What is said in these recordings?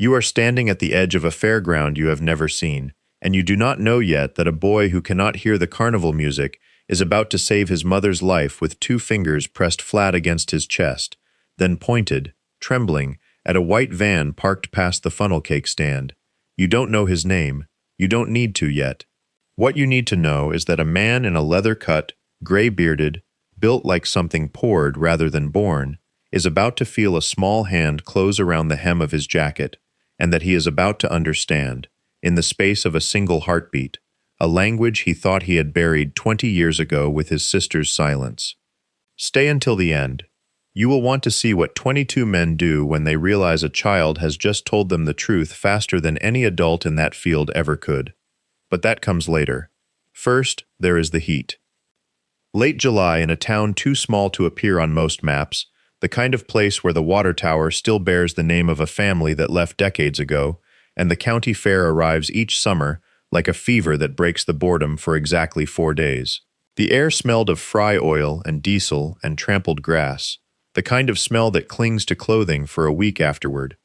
You are standing at the edge of a fairground you have never seen, and you do not know yet that a boy who cannot hear the carnival music is about to save his mother's life with 2 fingers pressed flat against his chest, then pointed, trembling, at a white van parked past the funnel cake stand. You don't know his name. You don't need to yet. What you need to know is that a man in a leather-cut, gray-bearded, built like something poured rather than born, is about to feel a small hand close around the hem of his jacket, and that he is about to understand, in the space of a single heartbeat, a language he thought he had buried 20 years ago with his sister's silence. Stay until the end. You will want to see what 22 men do when they realize a child has just told them the truth faster than any adult in that field ever could. But that comes later. First, there is the heat. Late July in a town too small to appear on most maps, the kind of place where the water tower still bears the name of a family that left decades ago, and the county fair arrives each summer like a fever that breaks the boredom for exactly 4 days. The air smelled of fry oil and diesel and trampled grass, the kind of smell that clings to clothing for a week afterward.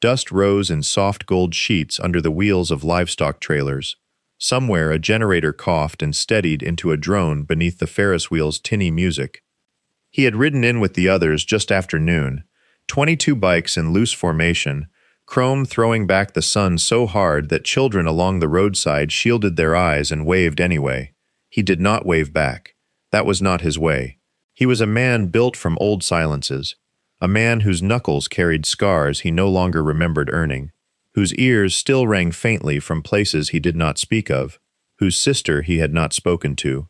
Dust rose in soft gold sheets under the wheels of livestock trailers. Somewhere a generator coughed and steadied into a drone beneath the Ferris wheel's tinny music. He had ridden in with the others just after noon, 22 bikes in loose formation, chrome throwing back the sun so hard that children along the roadside shielded their eyes and waved anyway. He did not wave back. That was not his way. He was a man built from old silences, a man whose knuckles carried scars he no longer remembered earning, whose ears still rang faintly from places he did not speak of, whose sister he had not spoken to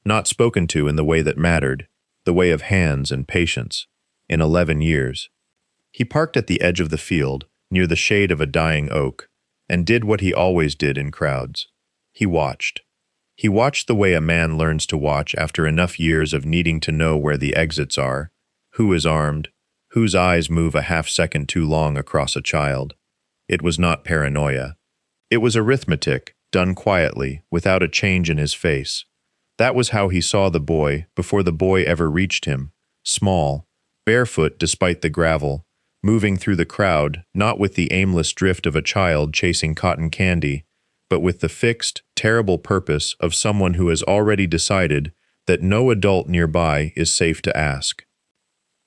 in the way that mattered, the way of hands and patience, in 11 years. He parked at the edge of the field, near the shade of a dying oak, and did what he always did in crowds. He watched. He watched the way a man learns to watch after enough years of needing to know where the exits are, who is armed, whose eyes move a half-second too long across a child. It was not paranoia. It was arithmetic, done quietly, without a change in his face. That was how he saw the boy before the boy ever reached him, small, barefoot despite the gravel, moving through the crowd, not with the aimless drift of a child chasing cotton candy, but with the fixed, terrible purpose of someone who has already decided that no adult nearby is safe to ask.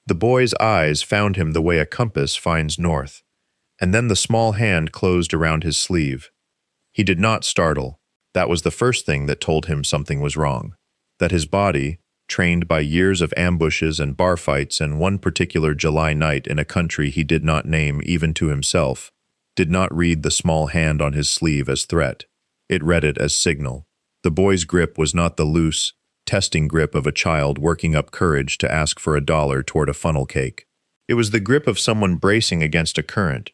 The boy's eyes found him the way a compass finds north, and then the small hand closed around his sleeve. He did not startle. That was the first thing that told him something was wrong, that his body, trained by years of ambushes and bar fights and one particular July night in a country he did not name even to himself, did not read the small hand on his sleeve as threat. It read it as signal. The boy's grip was not the loose, testing grip of a child working up courage to ask for $1 toward a funnel cake. It was the grip of someone bracing against a current.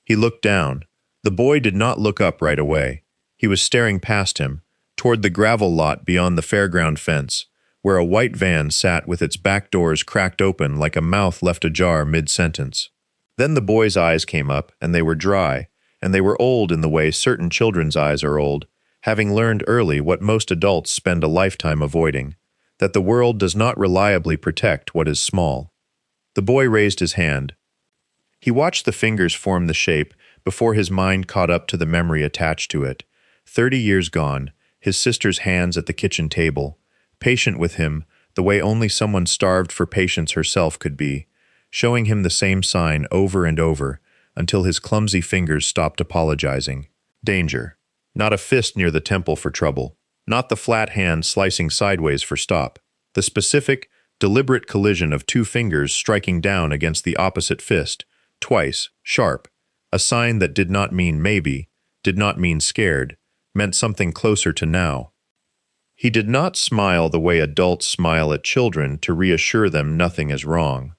He looked down. The boy did not look up right away. He was staring past him, toward the gravel lot beyond the fairground fence, where a white van sat with its back doors cracked open like a mouth left ajar mid-sentence. Then the boy's eyes came up, and they were dry, and they were old in the way certain children's eyes are old, having learned early what most adults spend a lifetime avoiding, that the world does not reliably protect what is small. The boy raised his hand. He watched the fingers form the shape before his mind caught up to the memory attached to it. 30 years gone, his sister's hands at the kitchen table, patient with him the way only someone starved for patience herself could be, showing him the same sign over and over until his clumsy fingers stopped apologizing. Danger. Not a fist near the temple for trouble. Not the flat hand slicing sideways for stop. The specific, deliberate collision of 2 fingers striking down against the opposite fist, twice, sharp. A sign that did not mean maybe, did not mean scared, meant something closer to now. He did not smile the way adults smile at children to reassure them nothing is wrong.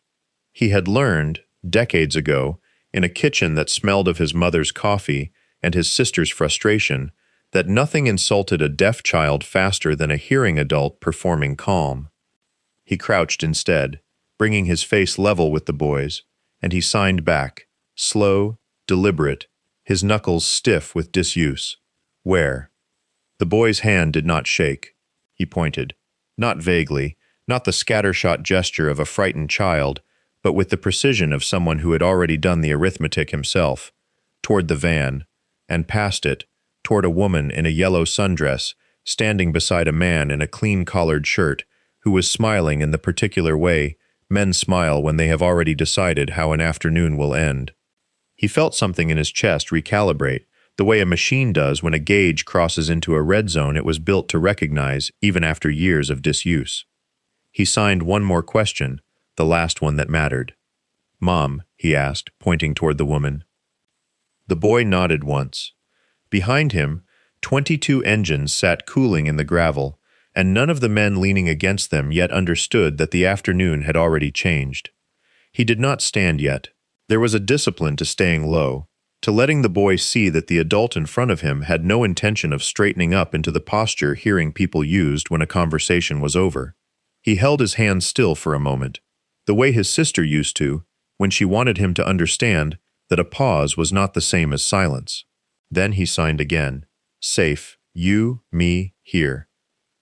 He had learned, decades ago, in a kitchen that smelled of his mother's coffee and his sister's frustration, that nothing insulted a deaf child faster than a hearing adult performing calm. He crouched instead, bringing his face level with the boy's, and he signed back, slow, deliberate, his knuckles stiff with disuse. Where? The boy's hand did not shake. He pointed. Not vaguely, not the scattershot gesture of a frightened child, but with the precision of someone who had already done the arithmetic himself. toward the van, and past it, toward a woman in a yellow sundress standing beside a man in a clean collared shirt who was smiling in the particular way men smile when they have already decided how an afternoon will end. He felt something in his chest recalibrate, the way a machine does when a gauge crosses into a red zone it was built to recognize even after years of disuse. He signed one more question, the last one that mattered. "Mom," he asked, pointing toward the woman. The boy nodded once. Behind him, 22 engines sat cooling in the gravel, and none of the men leaning against them yet understood that the afternoon had already changed. He did not stand yet. There was a discipline to staying low, to letting the boy see that the adult in front of him had no intention of straightening up into the posture hearing people used when a conversation was over. He held his hand still for a moment, the way his sister used to, when she wanted him to understand that a pause was not the same as silence. Then he signed again. "Safe, you, me, here."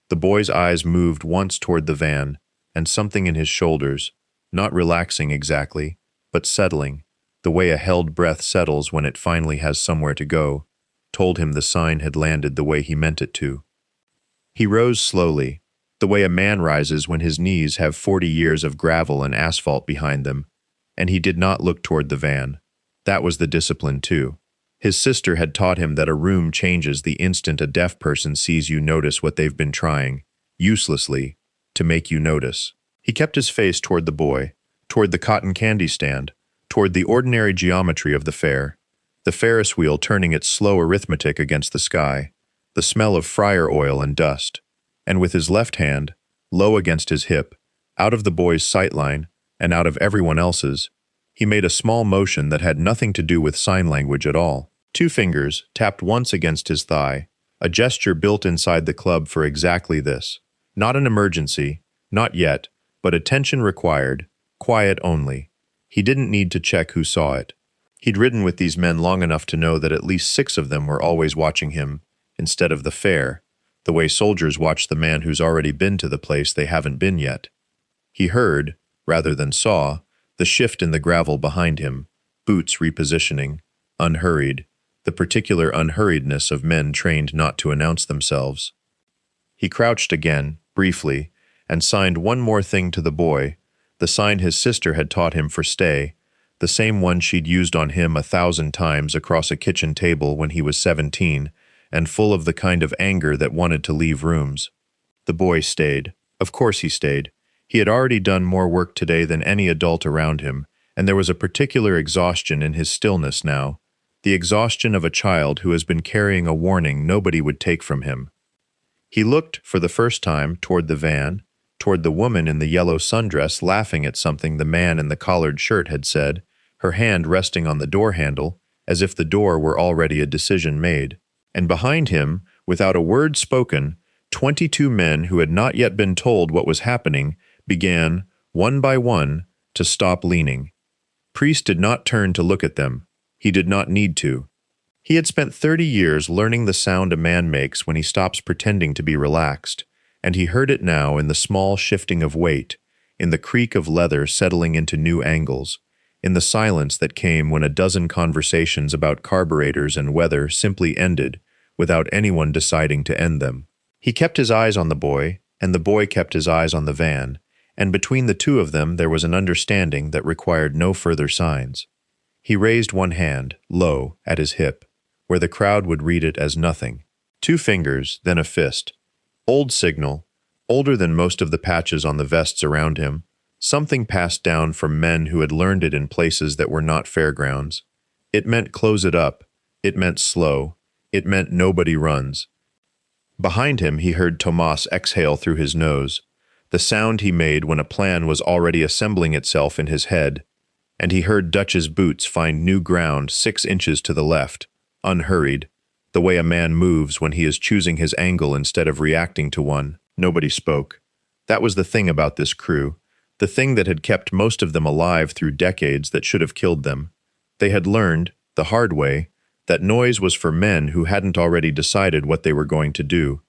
The boy's eyes moved once toward the van, and something in his shoulders, not relaxing exactly, but settling, the way a held breath settles when it finally has somewhere to go, told him the sign had landed the way he meant it to. He rose slowly, the way a man rises when his knees have 40 years of gravel and asphalt behind them, and he did not look toward the van. That was the discipline, too. His sister had taught him that a room changes the instant a deaf person sees you notice what they've been trying, uselessly, to make you notice. He kept his face toward the boy, toward the cotton candy stand, toward the ordinary geometry of the fair, the Ferris wheel turning its slow arithmetic against the sky, the smell of fryer oil and dust, and with his left hand, low against his hip, out of the boy's sightline and out of everyone else's, he made a small motion that had nothing to do with sign language at all. 2 fingers tapped once against his thigh, a gesture built inside the club for exactly this. Not an emergency, not yet, but attention required, quiet only. He didn't need to check who saw it. He'd ridden with these men long enough to know that at least 6 of them were always watching him, instead of the fair, the way soldiers watch the man who's already been to the place they haven't been yet. He heard, rather than saw, the shift in the gravel behind him, boots repositioning, unhurried, the particular unhurriedness of men trained not to announce themselves. He crouched again, briefly, and signed one more thing to the boy, the sign his sister had taught him for stay, the same one she'd used on him 1,000 times across a kitchen table when he was 17, and full of the kind of anger that wanted to leave rooms. The boy stayed. Of course he stayed. He had already done more work today than any adult around him, and there was a particular exhaustion in his stillness now, the exhaustion of a child who has been carrying a warning nobody would take from him. He looked, for the first time, toward the van, toward the woman in the yellow sundress laughing at something the man in the collared shirt had said, her hand resting on the door handle, as if the door were already a decision made. And behind him, without a word spoken, 22 men who had not yet been told what was happening began, one by one, to stop leaning. Priest did not turn to look at them. He did not need to. He had spent 30 years learning the sound a man makes when he stops pretending to be relaxed, and he heard it now in the small shifting of weight, in the creak of leather settling into new angles, in the silence that came when a dozen conversations about carburetors and weather simply ended, without anyone deciding to end them. He kept his eyes on the boy, and the boy kept his eyes on the van, and between the two of them there was an understanding that required no further signs. He raised one hand, low, at his hip, where the crowd would read it as nothing. 2 fingers, then a fist. Old signal, older than most of the patches on the vests around him, something passed down from men who had learned it in places that were not fairgrounds. It meant close it up. It meant slow. It meant nobody runs. Behind him he heard Tomas exhale through his nose, the sound he made when a plan was already assembling itself in his head, and he heard Dutch's boots find new ground 6 inches to the left, unhurried, the way a man moves when he is choosing his angle instead of reacting to one. Nobody spoke. That was the thing about this crew, the thing that had kept most of them alive through decades that should have killed them. They had learned, the hard way, that noise was for men who hadn't already decided what they were going to do.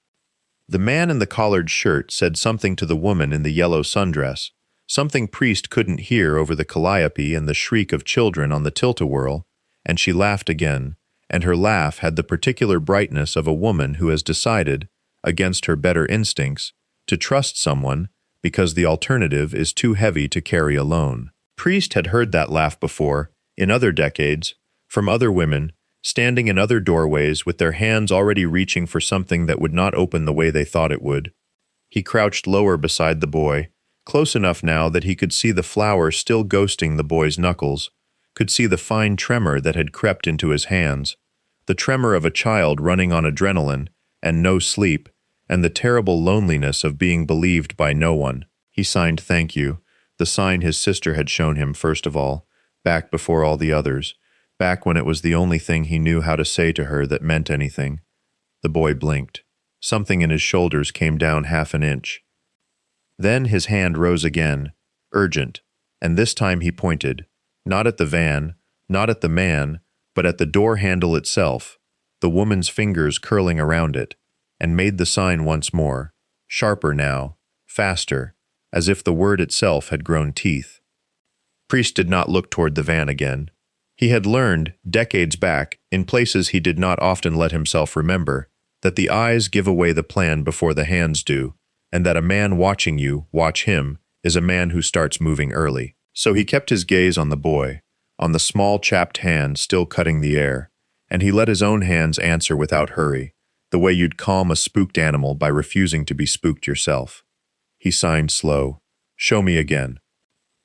The man in the collared shirt said something to the woman in the yellow sundress, something Priest couldn't hear over the calliope and the shriek of children on the tilt-a-whirl, and she laughed again, and her laugh had the particular brightness of a woman who has decided, against her better instincts, to trust someone because the alternative is too heavy to carry alone. Priest had heard that laugh before, in other decades, from other women, standing in other doorways with their hands already reaching for something that would not open the way they thought it would. He crouched lower beside the boy, close enough now that he could see the flour still ghosting the boy's knuckles, could see the fine tremor that had crept into his hands, the tremor of a child running on adrenaline and no sleep, and the terrible loneliness of being believed by no one. He signed thank you, the sign his sister had shown him first of all, back before all the others, back when it was the only thing he knew how to say to her that meant anything. The boy blinked. Something in his shoulders came down half an inch. Then his hand rose again, urgent, and this time he pointed, not at the van, not at the man, but at the door handle itself, the woman's fingers curling around it, and made the sign once more, sharper now, faster, as if the word itself had grown teeth. Priest did not look toward the van again. He had learned, decades back, in places he did not often let himself remember, that the eyes give away the plan before the hands do, and that a man watching you, watch him, is a man who starts moving early. So he kept his gaze on the boy, on the small chapped hand still cutting the air, and he let his own hands answer without hurry, the way you'd calm a spooked animal by refusing to be spooked yourself. He signed slow, "Show me again."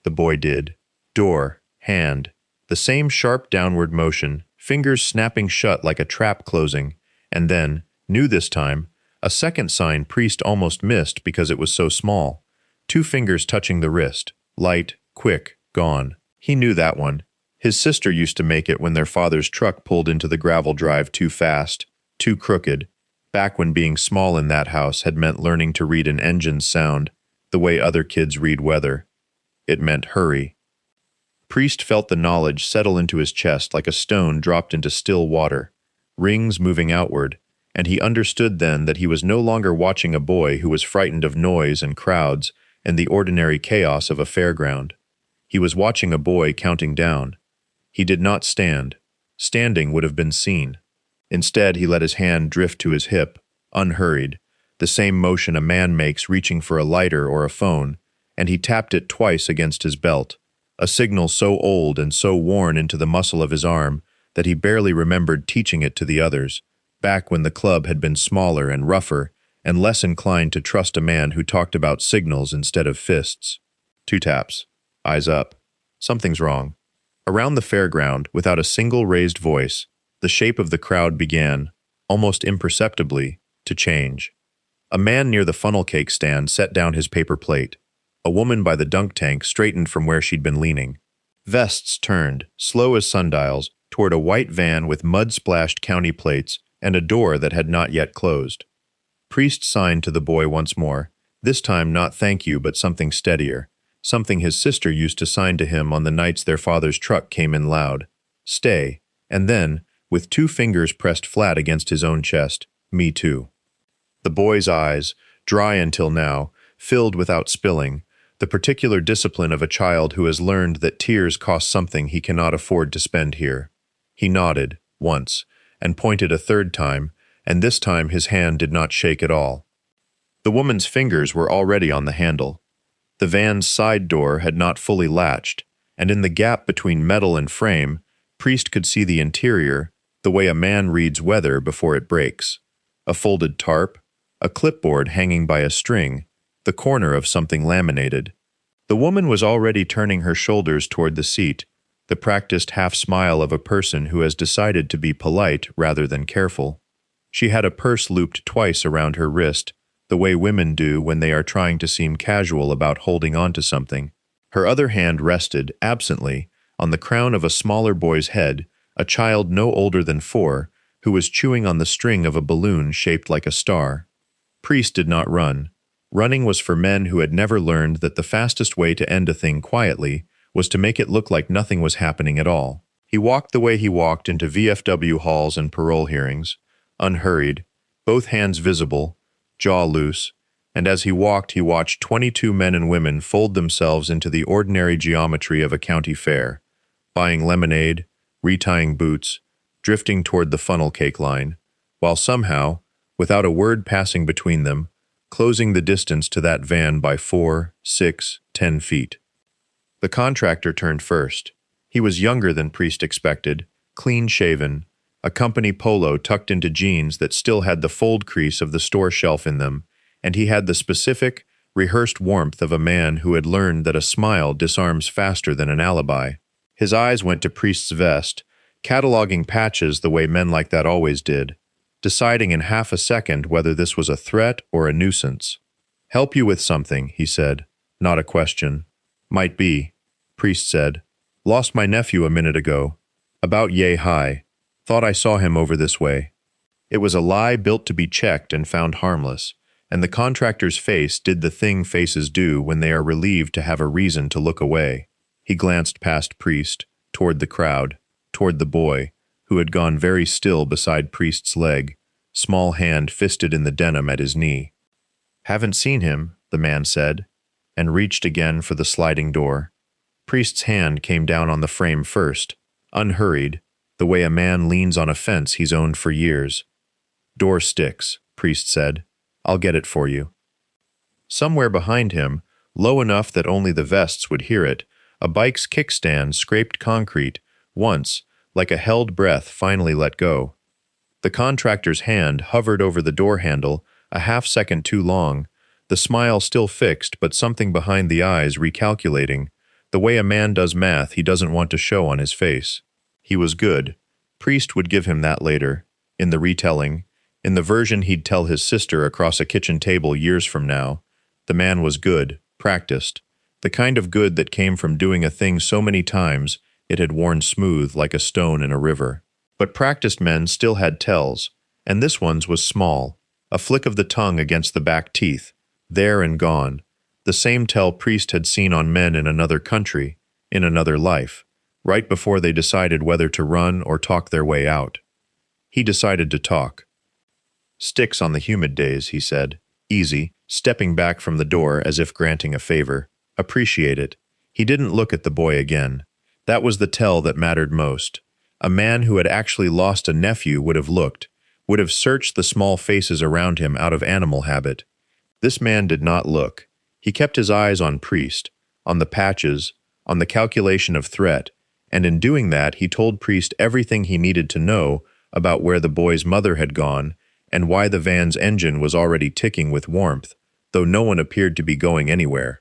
The boy did. Door, hand, the same sharp downward motion, fingers snapping shut like a trap closing, and then, new this time, a second sign Priest almost missed because it was so small. 2 fingers touching the wrist, light, quick, gone. He knew that one. His sister used to make it when their father's truck pulled into the gravel drive too fast, too crooked, back when being small in that house had meant learning to read an engine's sound, the way other kids read weather. It meant hurry. Priest felt the knowledge settle into his chest like a stone dropped into still water, rings moving outward, and he understood then that he was no longer watching a boy who was frightened of noise and crowds and the ordinary chaos of a fairground. He was watching a boy counting down. He did not stand. Standing would have been seen. Instead, he let his hand drift to his hip, unhurried, the same motion a man makes reaching for a lighter or a phone, and he tapped it twice against his belt, a signal so old and so worn into the muscle of his arm that he barely remembered teaching it to the others, back when the club had been smaller and rougher and less inclined to trust a man who talked about signals instead of fists. 2 taps. Eyes up. Something's wrong. Around the fairground, without a single raised voice, the shape of the crowd began, almost imperceptibly, to change. A man near the funnel cake stand set down his paper plate. A woman by the dunk tank straightened from where she'd been leaning. Vests turned, slow as sundials, toward a white van with mud-splashed county plates and a door that had not yet closed. Priest signed to the boy once more, this time not thank you but something steadier, something his sister used to sign to him on the nights their father's truck came in loud. Stay, and then, with 2 fingers pressed flat against his own chest, me too. The boy's eyes, dry until now, filled without spilling, the particular discipline of a child who has learned that tears cost something he cannot afford to spend here. He nodded, once, and pointed a third time, and this time his hand did not shake at all. The woman's fingers were already on the handle. The van's side door had not fully latched, and in the gap between metal and frame, Priest could see the interior, the way a man reads weather before it breaks. A folded tarp, a clipboard hanging by a string, the corner of something laminated. The woman was already turning her shoulders toward the seat, the practiced half-smile of a person who has decided to be polite rather than careful. She had a purse looped twice around her wrist, the way women do when they are trying to seem casual about holding on to something. Her other hand rested, absently, on the crown of a smaller boy's head, a child no older than 4, who was chewing on the string of a balloon shaped like a star. Priest did not run. Running was for men who had never learned that the fastest way to end a thing quietly was to make it look like nothing was happening at all. He walked the way he walked into VFW halls and parole hearings, unhurried, both hands visible, jaw loose, and as he walked he watched 22 men and women fold themselves into the ordinary geometry of a county fair, buying lemonade, retying boots, drifting toward the funnel cake line, while somehow, without a word passing between them, closing the distance to that van by 4, 6, 10 feet. The contractor turned first. He was younger than Priest expected, clean-shaven, a company polo tucked into jeans that still had the fold crease of the store shelf in them, and he had the specific, rehearsed warmth of a man who had learned that a smile disarms faster than an alibi. His eyes went to Priest's vest, cataloging patches the way men like that always did, deciding in half a second whether this was a threat or a nuisance. "Help you with something," he said, not a question. "Might be," Priest said. "Lost my nephew a minute ago. About yay high. Thought I saw him over this way." It was a lie built to be checked and found harmless, and the contractor's face did the thing faces do when they are relieved to have a reason to look away. He glanced past Priest, toward the crowd, toward the boy, who had gone very still beside Priest's leg, small hand fisted in the denim at his knee. "Haven't seen him," the man said, and reached again for the sliding door. Priest's hand came down on the frame first, unhurried, the way a man leans on a fence he's owned for years. "Door sticks," Priest said. "I'll get it for you." Somewhere behind him, low enough that only the vests would hear it, a bike's kickstand scraped concrete, once, like a held breath finally let go. The contractor's hand hovered over the door handle, a half-second too long, the smile still fixed but something behind the eyes recalculating, the way a man does math he doesn't want to show on his face. He was good. Priest would give him that later, in the retelling, in the version he'd tell his sister across a kitchen table years from now. The man was good, practiced, the kind of good that came from doing a thing so many times it had worn smooth like a stone in a river. But practiced men still had tells, and this one's was small, a flick of the tongue against the back teeth, there and gone, the same tell Priest had seen on men in another country, in another life, right before they decided whether to run or talk their way out. He decided to talk. "Sticks on the humid days," he said, easy, stepping back from the door as if granting a favor. "Appreciate it." He didn't look at the boy again. That was the tell that mattered most. A man who had actually lost a nephew would have looked, would have searched the small faces around him out of animal habit. This man did not look. He kept his eyes on Priest, on the patches, on the calculation of threat, and in doing that he told Priest everything he needed to know about where the boy's mother had gone and why the van's engine was already ticking with warmth, though no one appeared to be going anywhere.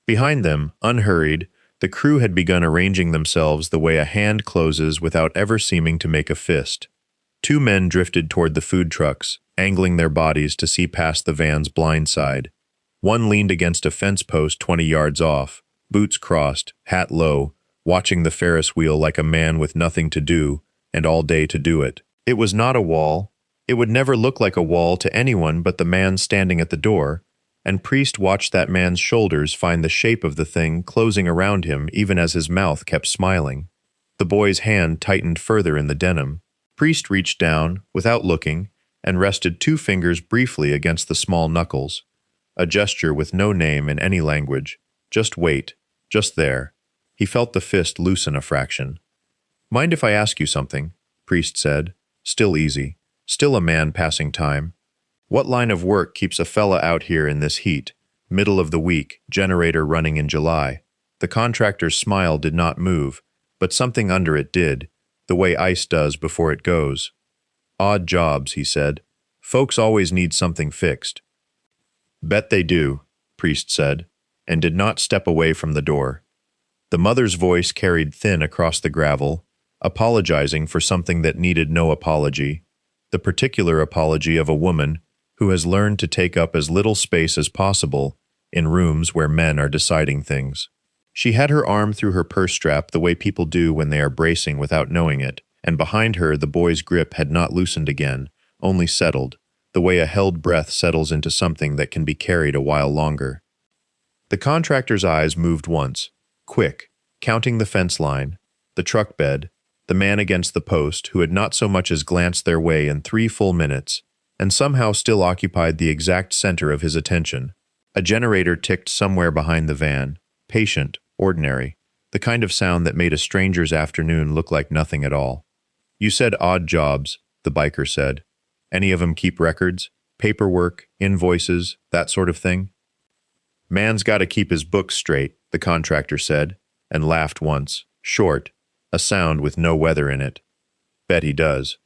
Behind them, unhurried, the crew had begun arranging themselves the way a hand closes without ever seeming to make a fist. Two men drifted toward the food trucks, angling their bodies to see past the van's blind side. One leaned against a fence post 20 yards off, boots crossed, hat low, watching the Ferris wheel like a man with nothing to do, and all day to do it. It was not a wall. It would never look like a wall to anyone but the man standing at the door, and Priest watched that man's shoulders find the shape of the thing closing around him even as his mouth kept smiling. The boy's hand tightened further in the denim. Priest reached down, without looking, and rested 2 fingers briefly against the small knuckles. A gesture with no name in any language. Just wait. Just there. He felt the fist loosen a fraction. "Mind if I ask you something?" Priest said, still easy, still a man passing time. "What line of work keeps a fella out here in this heat, middle of the week, generator running in July?" The contractor's smile did not move, but something under it did, the way ice does before it goes. "Odd jobs," he said. "Folks always need something fixed." "Bet they do," Priest said, and did not step away from the door. The mother's voice carried thin across the gravel, apologizing for something that needed no apology, the particular apology of a woman who has learned to take up as little space as possible in rooms where men are deciding things. She had her arm through her purse strap the way people do when they are bracing without knowing it, and behind her the boy's grip had not loosened again, only settled, the way a held breath settles into something that can be carried a while longer. The contractor's eyes moved once, quick, counting the fence line, the truck bed, the man against the post who had not so much as glanced their way in 3 full minutes, and somehow still occupied the exact center of his attention. A generator ticked somewhere behind the van, patient, ordinary, the kind of sound that made a stranger's afternoon look like nothing at all. "You said odd jobs," the biker said. "Any of 'em keep records? Paperwork, invoices, that sort of thing?" "Man's gotta keep his books straight," the contractor said, and laughed once, short, a sound with no weather in it. "Bet he does."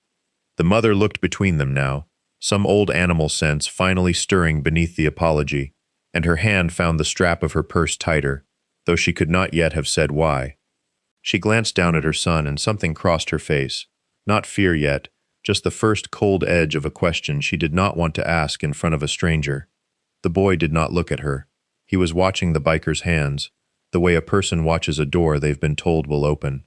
The mother looked between them now, some old animal sense finally stirring beneath the apology, and her hand found the strap of her purse tighter, though she could not yet have said why. She glanced down at her son and something crossed her face. Not fear yet, just the first cold edge of a question she did not want to ask in front of a stranger. The boy did not look at her. He was watching the biker's hands, the way a person watches a door they've been told will open.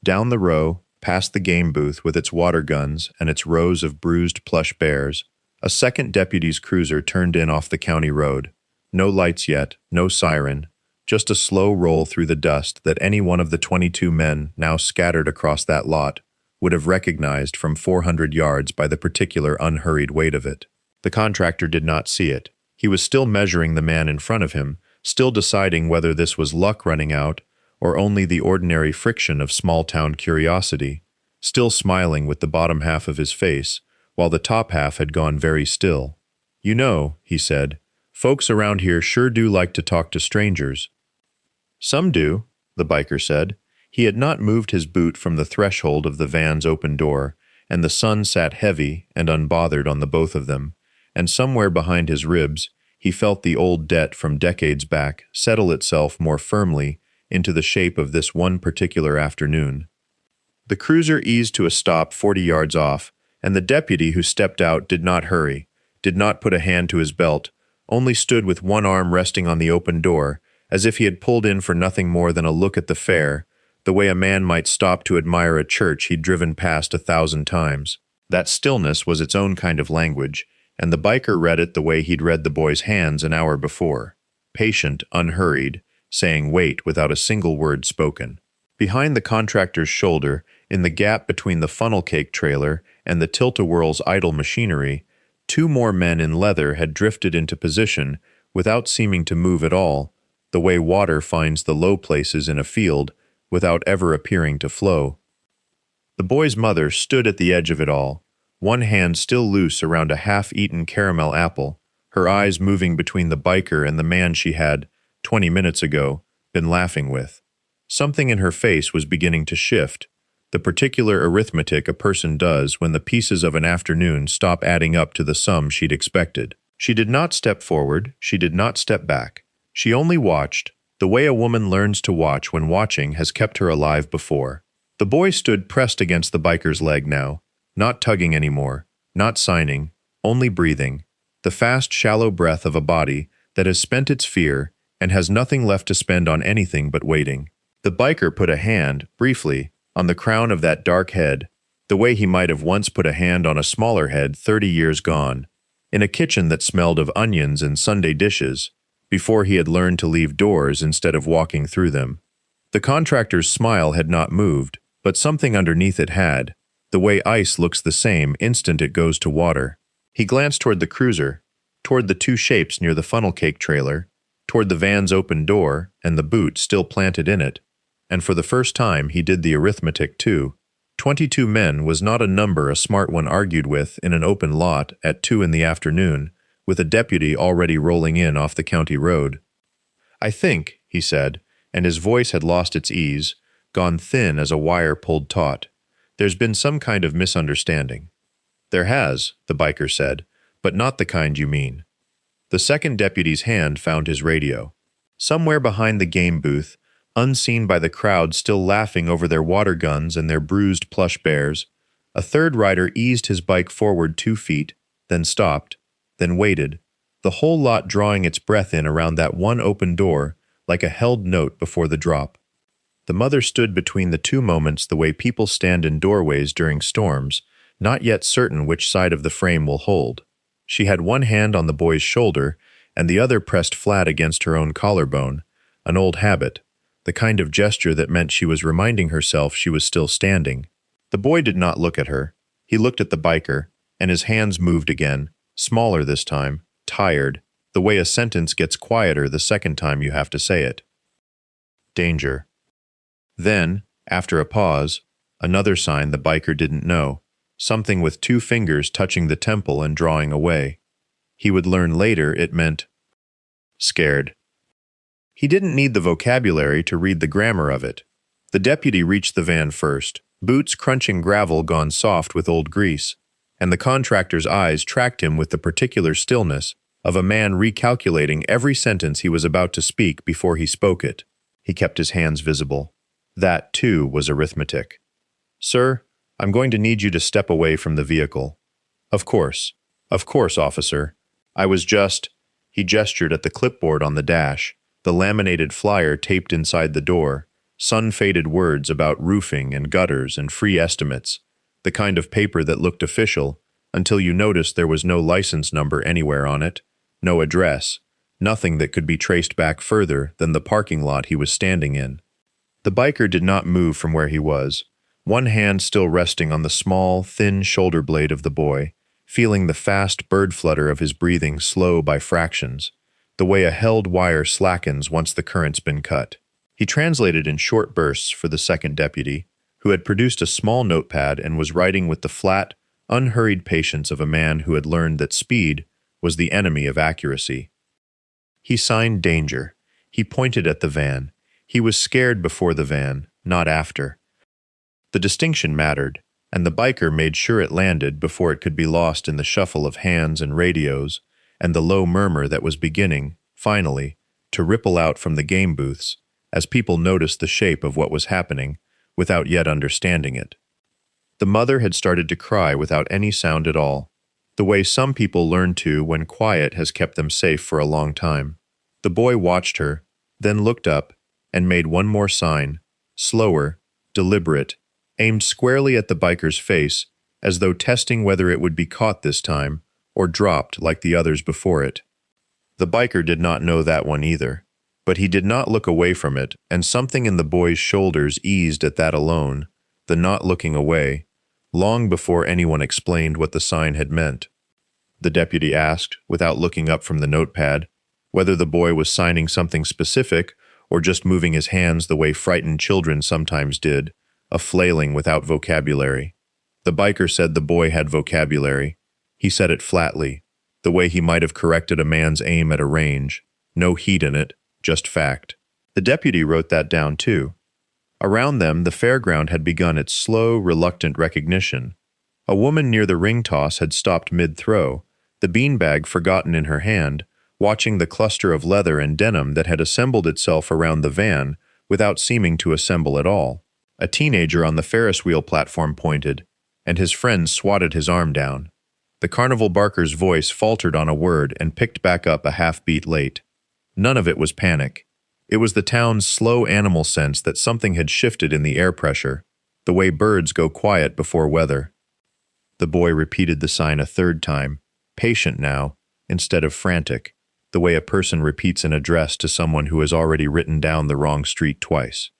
Down the row, past the game booth with its water guns and its rows of bruised plush bears, a second deputy's cruiser turned in off the county road. No lights yet, no siren, just a slow roll through the dust that any one of the 22 men now scattered across that lot would have recognized from 400 yards by the particular unhurried weight of it. The contractor did not see it. He was still measuring the man in front of him, still deciding whether this was luck running out or only the ordinary friction of small-town curiosity, still smiling with the bottom half of his face, while the top half had gone very still. "You know," he said, "folks around here sure do like to talk to strangers." "Some do," the biker said. He had not moved his boot from the threshold of the van's open door, and the sun sat heavy and unbothered on the both of them, and somewhere behind his ribs he felt the old debt from decades back settle itself more firmly into the shape of this one particular afternoon. The cruiser eased to a stop 40 yards off, and the deputy who stepped out did not hurry, did not put a hand to his belt, only stood with one arm resting on the open door, as if he had pulled in for nothing more than a look at the fair, the way a man might stop to admire a church he'd driven past 1,000 times. That stillness was its own kind of language, and the biker read it the way he'd read the boy's hands an hour before. Patient, unhurried, saying wait without a single word spoken. Behind the contractor's shoulder, in the gap between the funnel cake trailer and the tilt-a-whirl's idle machinery, 2 more men in leather had drifted into position without seeming to move at all, the way water finds the low places in a field without ever appearing to flow. The boy's mother stood at the edge of it all, one hand still loose around a half-eaten caramel apple, her eyes moving between the biker and the man she had, 20 minutes ago, been laughing with. Something in her face was beginning to shift, the particular arithmetic a person does when the pieces of an afternoon stop adding up to the sum she'd expected. She did not step forward, she did not step back. She only watched, the way a woman learns to watch when watching has kept her alive before. The boy stood pressed against the biker's leg now, not tugging anymore, not signing, only breathing, the fast, shallow breath of a body that has spent its fear and has nothing left to spend on anything but waiting. The biker put a hand, briefly, on the crown of that dark head, the way he might have once put a hand on a smaller head 30 years gone, in a kitchen that smelled of onions and Sunday dishes, before he had learned to leave doors instead of walking through them. The contractor's smile had not moved, but something underneath it had, the way ice looks the same instant it goes to water. He glanced toward the cruiser, toward the 2 shapes near the funnel cake trailer, toward the van's open door and the boot still planted in it, and for the first time he did the arithmetic too. 22 men was not a number a smart one argued with in an open lot at 2 in the afternoon, with a deputy already rolling in off the county road. "I think," he said, and his voice had lost its ease, gone thin as a wire pulled taut. "There's been some kind of misunderstanding." "There has," the biker said, "but not the kind you mean." The second deputy's hand found his radio. Somewhere behind the game booth, unseen by the crowd still laughing over their water guns and their bruised plush bears, a third rider eased his bike forward 2 feet, then stopped, then waited, the whole lot drawing its breath in around that one open door like a held note before the drop. The mother stood between the 2 moments the way people stand in doorways during storms, not yet certain which side of the frame will hold. She had one hand on the boy's shoulder and the other pressed flat against her own collarbone, an old habit, the kind of gesture that meant she was reminding herself she was still standing. The boy did not look at her. He looked at the biker, and his hands moved again, smaller this time, tired, the way a sentence gets quieter the second time you have to say it. "Danger," Then, after a pause, another sign the biker didn't know, something with two fingers touching the temple and drawing away. He would learn later it meant scared. He didn't need the vocabulary to read the grammar of it. The deputy reached the van first, boots crunching gravel gone soft with old grease, and the contractor's eyes tracked him with the particular stillness of a man recalculating every sentence he was about to speak before he spoke it. He kept his hands visible. That, too, was arithmetic. "Sir, I'm going to need you to step away from the vehicle." Of course, officer. I was just—" He gestured at the clipboard on the dash, the laminated flyer taped inside the door, sun-faded words about roofing and gutters and free estimates, the kind of paper that looked official until you noticed there was no license number anywhere on it, no address, nothing that could be traced back further than the parking lot he was standing in. The biker did not move from where he was, one hand still resting on the small, thin shoulder blade of the boy, feeling the fast bird flutter of his breathing slow by fractions, the way a held wire slackens once the current's been cut. He translated in short bursts for the second deputy, who had produced a small notepad and was writing with the flat, unhurried patience of a man who had learned that speed was the enemy of accuracy. He signed danger. He pointed at the van. He was scared before the van, not after. The distinction mattered, and the biker made sure it landed before it could be lost in the shuffle of hands and radios, and the low murmur that was beginning, finally, to ripple out from the game booths, as people noticed the shape of what was happening, without yet understanding it. The mother had started to cry without any sound at all, the way some people learn to when quiet has kept them safe for a long time. The boy watched her, then looked up, and made one more sign, slower, deliberate, aimed squarely at the biker's face, as though testing whether it would be caught this time, or dropped like the others before it. The biker did not know that one either, but he did not look away from it, and something in the boy's shoulders eased at that alone, the not looking away, long before anyone explained what the sign had meant. The deputy asked, without looking up from the notepad, whether the boy was signing something specific or just moving his hands the way frightened children sometimes did, a flailing without vocabulary. The biker said the boy had vocabulary. He said it flatly, the way he might have corrected a man's aim at a range. No heat in it, just fact. The deputy wrote that down too. Around them, the fairground had begun its slow, reluctant recognition. A woman near the ring toss had stopped mid-throw, the beanbag forgotten in her hand, watching the cluster of leather and denim that had assembled itself around the van without seeming to assemble at all. A teenager on the Ferris wheel platform pointed, and his friend swatted his arm down. The carnival barker's voice faltered on a word and picked back up a half-beat late. None of it was panic. It was the town's slow animal sense that something had shifted in the air pressure, the way birds go quiet before weather. The boy repeated the sign a third time, patient now, instead of frantic, the way a person repeats an address to someone who has already written down the wrong street twice.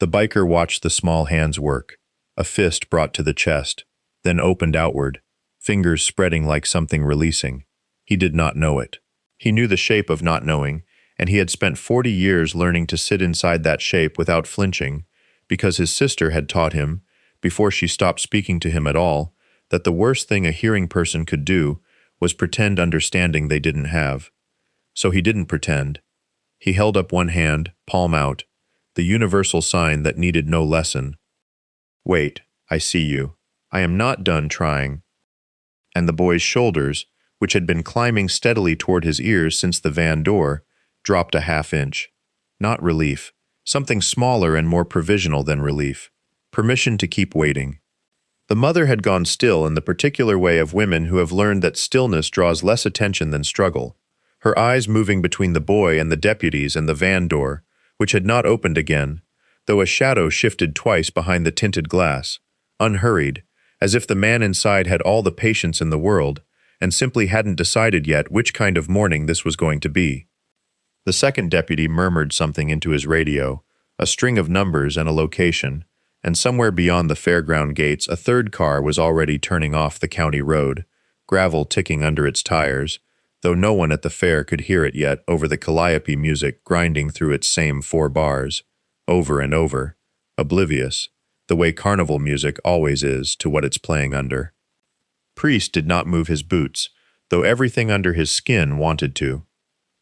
The biker watched the small hands work, a fist brought to the chest, then opened outward, fingers spreading like something releasing. He did not know it. He knew the shape of not knowing, and he had spent 40 years learning to sit inside that shape without flinching, because his sister had taught him, before she stopped speaking to him at all, that the worst thing a hearing person could do was pretend understanding they didn't have. So he didn't pretend. He held up one hand, palm out, the universal sign that needed no lesson. "Wait, I see you. I am not done trying." And the boy's shoulders, which had been climbing steadily toward his ears since the van door, dropped a half-inch. Not relief, something smaller and more provisional than relief. Permission to keep waiting. The mother had gone still in the particular way of women who have learned that stillness draws less attention than struggle, her eyes moving between the boy and the deputies and the van door, which had not opened again, though a shadow shifted twice behind the tinted glass, unhurried, as if the man inside had all the patience in the world and simply hadn't decided yet which kind of morning this was going to be. The second deputy murmured something into his radio, a string of numbers and a location, and somewhere beyond the fairground gates a third car was already turning off the county road, gravel ticking under its tires, though no one at the fair could hear it yet over the calliope music grinding through its same 4 bars, over and over, oblivious, the way carnival music always is to what it's playing under. Priest did not move his boots, though everything under his skin wanted to.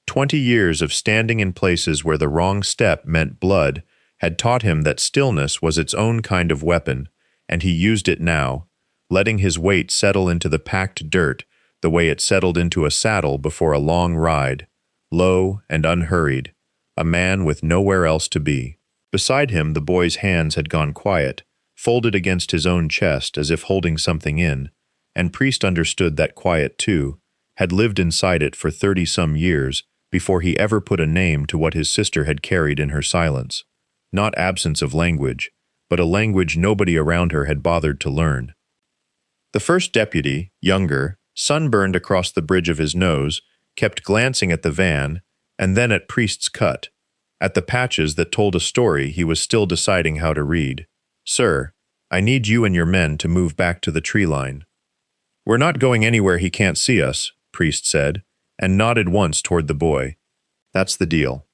20 years of standing in places where the wrong step meant blood had taught him that stillness was its own kind of weapon, and he used it now, letting his weight settle into the packed dirt the way it settled into a saddle before a long ride, low and unhurried, a man with nowhere else to be. Beside him, the boy's hands had gone quiet, folded against his own chest as if holding something in, and Priest understood that quiet too, had lived inside it for 30-some years before he ever put a name to what his sister had carried in her silence. Not absence of language, but a language nobody around her had bothered to learn. The first deputy, younger, sunburned across the bridge of his nose, kept glancing at the van, and then at Priest's cut, at the patches that told a story he was still deciding how to read. "Sir, I need you and your men to move back to the tree line." "We're not going anywhere he can't see us," Priest said, and nodded once toward the boy. "That's the deal."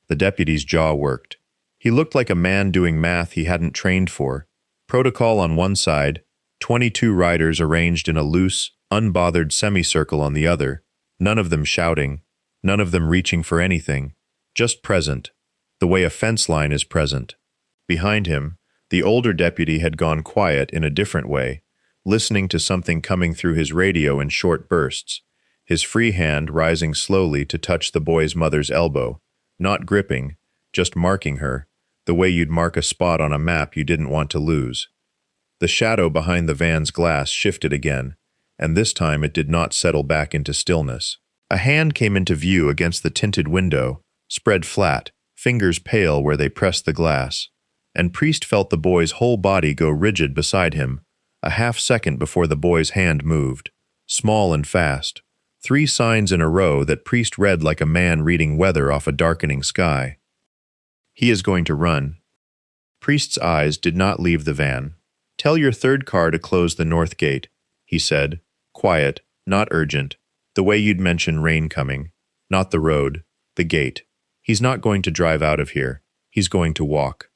The deputy's jaw worked. He looked like a man doing math he hadn't trained for. Protocol on one side, 22 riders arranged in a loose, unbothered semicircle on the other, none of them shouting, none of them reaching for anything, just present, the way a fence line is present. Behind him, the older deputy had gone quiet in a different way, listening to something coming through his radio in short bursts, his free hand rising slowly to touch the boy's mother's elbow, not gripping, just marking her, the way you'd mark a spot on a map you didn't want to lose. The shadow behind the van's glass shifted again, and this time it did not settle back into stillness. A hand came into view against the tinted window, spread flat, fingers pale where they pressed the glass, and Priest felt the boy's whole body go rigid beside him, a half-second before the boy's hand moved, small and fast, 3 signs in a row that Priest read like a man reading weather off a darkening sky. He is going to run. Priest's eyes did not leave the van. "Tell your third car to close the north gate," he said, quiet, not urgent, the way you'd mention rain coming, not the road, the gate. He's not going to drive out of here. He's going to walk.